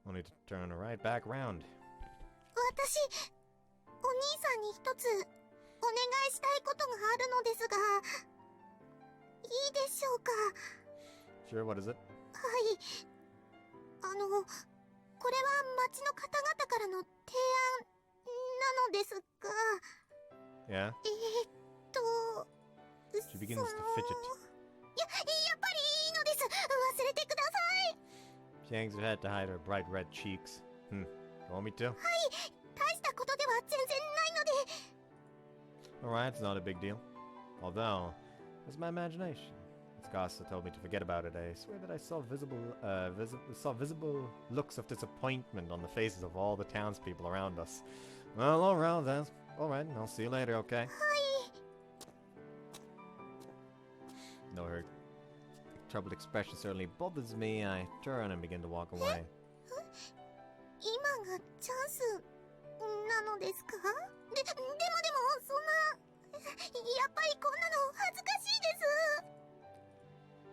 Only to turn right back around. 私、お兄さんに一つお願いしたいことがあるのですが、いいでしょうか？ Sure, what is it? はい。これは町の方々からの提案なのですが。 Yeah? She begins to fidget. やっぱりいいのです。忘れてください。 She hangs her head to hide her bright red cheeks. You want me to? はい。大したことでは全然ないので。 Alright, it's not a big deal. Although, it's my imagination. Tsukasa told me to forget about it. I swear that I saw visible looks of disappointment on the faces of all the townspeople around us. Well, alright then. Alright, I'll see you later, okay? はい。 Though her troubled expression certainly bothers me, I turn and begin to walk away. 今がチャンスなのですか？でもそんな、やっぱりこんなの恥ずかし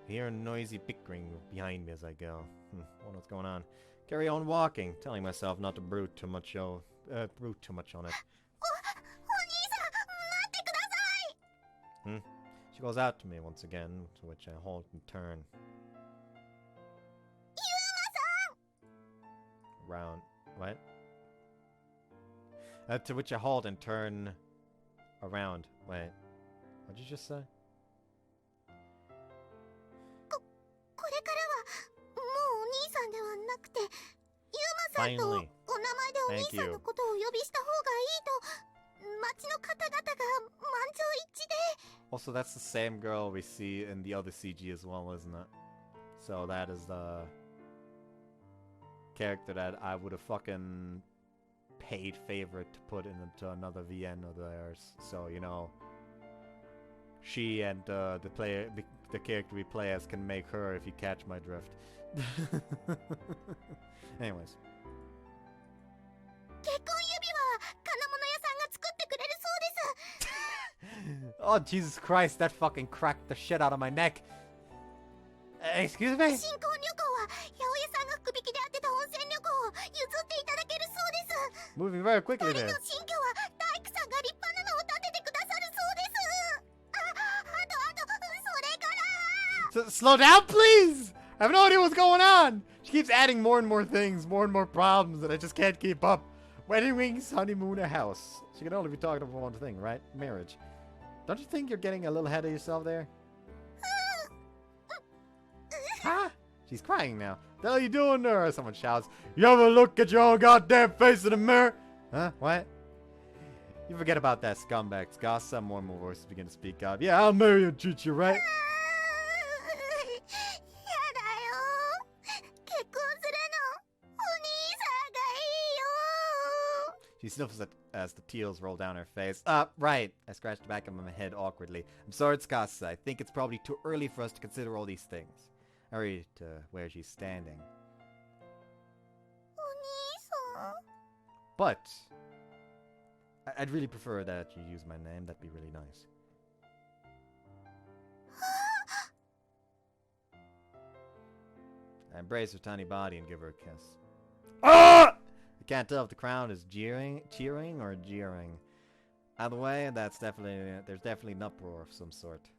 I hear a noisy bickering behind me as I go. Wonder what's going on. Carry on walking, telling myself not to brood too much on it. お兄さん、待ってください。 She calls out to me once again, to which I halt and turn. Around. What? To which I halt and turn around. Wait. What'd you just say? これからはもうお兄さんではなくて、ユーマさんとお名 Finally. 前でお兄 Thank さん you. のことをお呼びした方がいいと町の方々が満場一致で。 Also, that's the same girl we see in the other CG as well, isn't it? So that is the character that I would have fucking paid favorite to put into another VN of theirs. So, you know, she and the character we play as can make her, if you catch my drift. Anyways. 結婚指輪は金物屋さんが作ってくれるそうです。 Oh, Jesus Christ, that fucking cracked the shit out of my neck. Excuse me? 新婚旅行は八百屋さんが福引きで当てた温泉旅行を譲っていただけるそうです。 Moving very quickly 二人 there. の新居は大工さんが立派なのを建ててくださるそうです。あとそれから。 Slow down, please! I have no idea what's going on! She keeps adding more and more things, more and more problems, and I just can't keep up. Wedding rings, honeymoon, a house. She can only be talking about one thing, right? Marriage. Don't you think you're getting a little ahead of yourself there? Huh? She's crying now. The hell are you doing there? Someone shouts. You ever look at your own goddamn face in the mirror? Huh? What? You forget about that scumbag. Tsukasa. More and more voices begin to speak up. Yeah, I'll marry you and treat you right. やだよ。結婚するのお兄さんがいいよ。 She sniffles as the tears roll down her face. Right. I scratched the back of my head awkwardly. I'm sorry, Tsukasa. I think it's probably too early for us to consider all these things. I hurry to where she's standing. お兄さん。 But I'd really prefer that you use my name. That'd be really nice. I embrace her tiny body and give her a kiss. Ah! I can't tell if the crowd is cheering or jeering. Either way, there's definitely an uproar of some sort.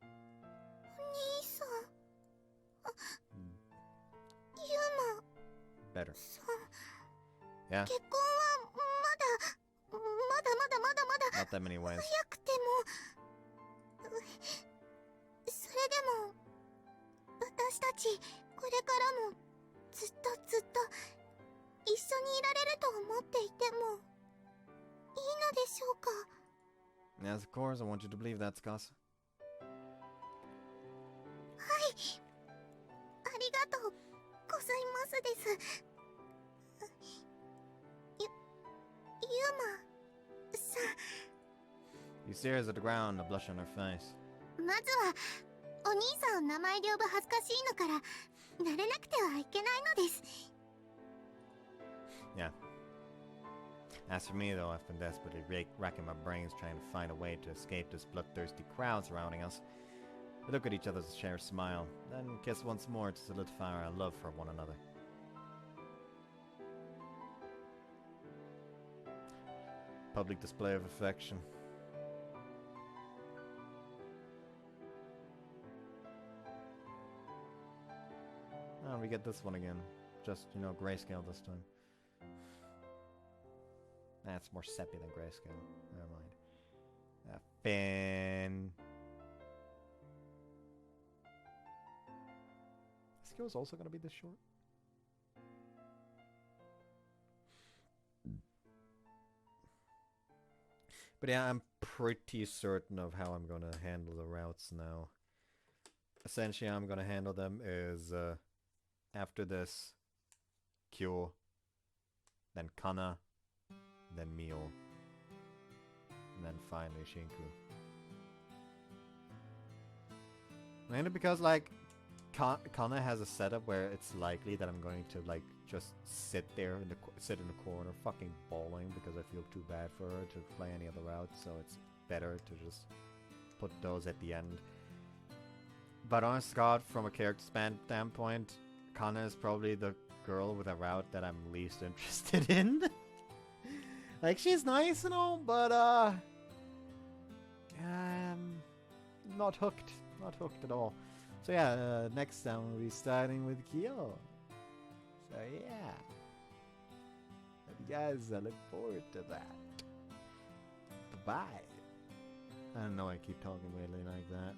お兄さん。ユーマ Better. さん。 Yeah? 結婚はまだ Not that many ways. 早くても。それでも私たちこれからもずっと一緒にいられると思っていてもいいのでしょうか。 Yes, of course. I want you to believe that, Tsukasa. はい、ありがとうございますです。ユーマさん。 She stares at the ground, a blush on her face. まずはお兄さんを名前で呼ぶ恥ずかしいのから慣れなくてはいけないのです。 Yeah. As for me, though, I've been desperately racking my brains trying to find a way to escape this bloodthirsty crowd surrounding us. We look at each other to share a smile, then kiss once more to solidify our love for one another. Public display of affection. Oh, we get this one again. Just, you know, grayscale this time. That's more sepia than grayscale. Never mind. Finn. This video is also going to be this short. But yeah, I'm pretty certain of how I'm going to handle the routes now. Essentially, how I'm going to handle them is after this, Kyo, then Kana, then Mio, and then finally Shinku. Mainly because, like, Kana has a setup where it's likely that I'm going to, like, just sit in the corner fucking bawling because I feel too bad for her to play any other route, so it's better to just put those at the end. But honest to God, from a character standpoint, Kana is probably the girl with a route that I'm least interested in. Like, she's nice and all, but, not hooked. Not hooked at all. So yeah, next time we'll be starting with Kyo. So yeah. Hope you guys look forward to that. Bye-bye. I don't know why I keep talking weirdly like that.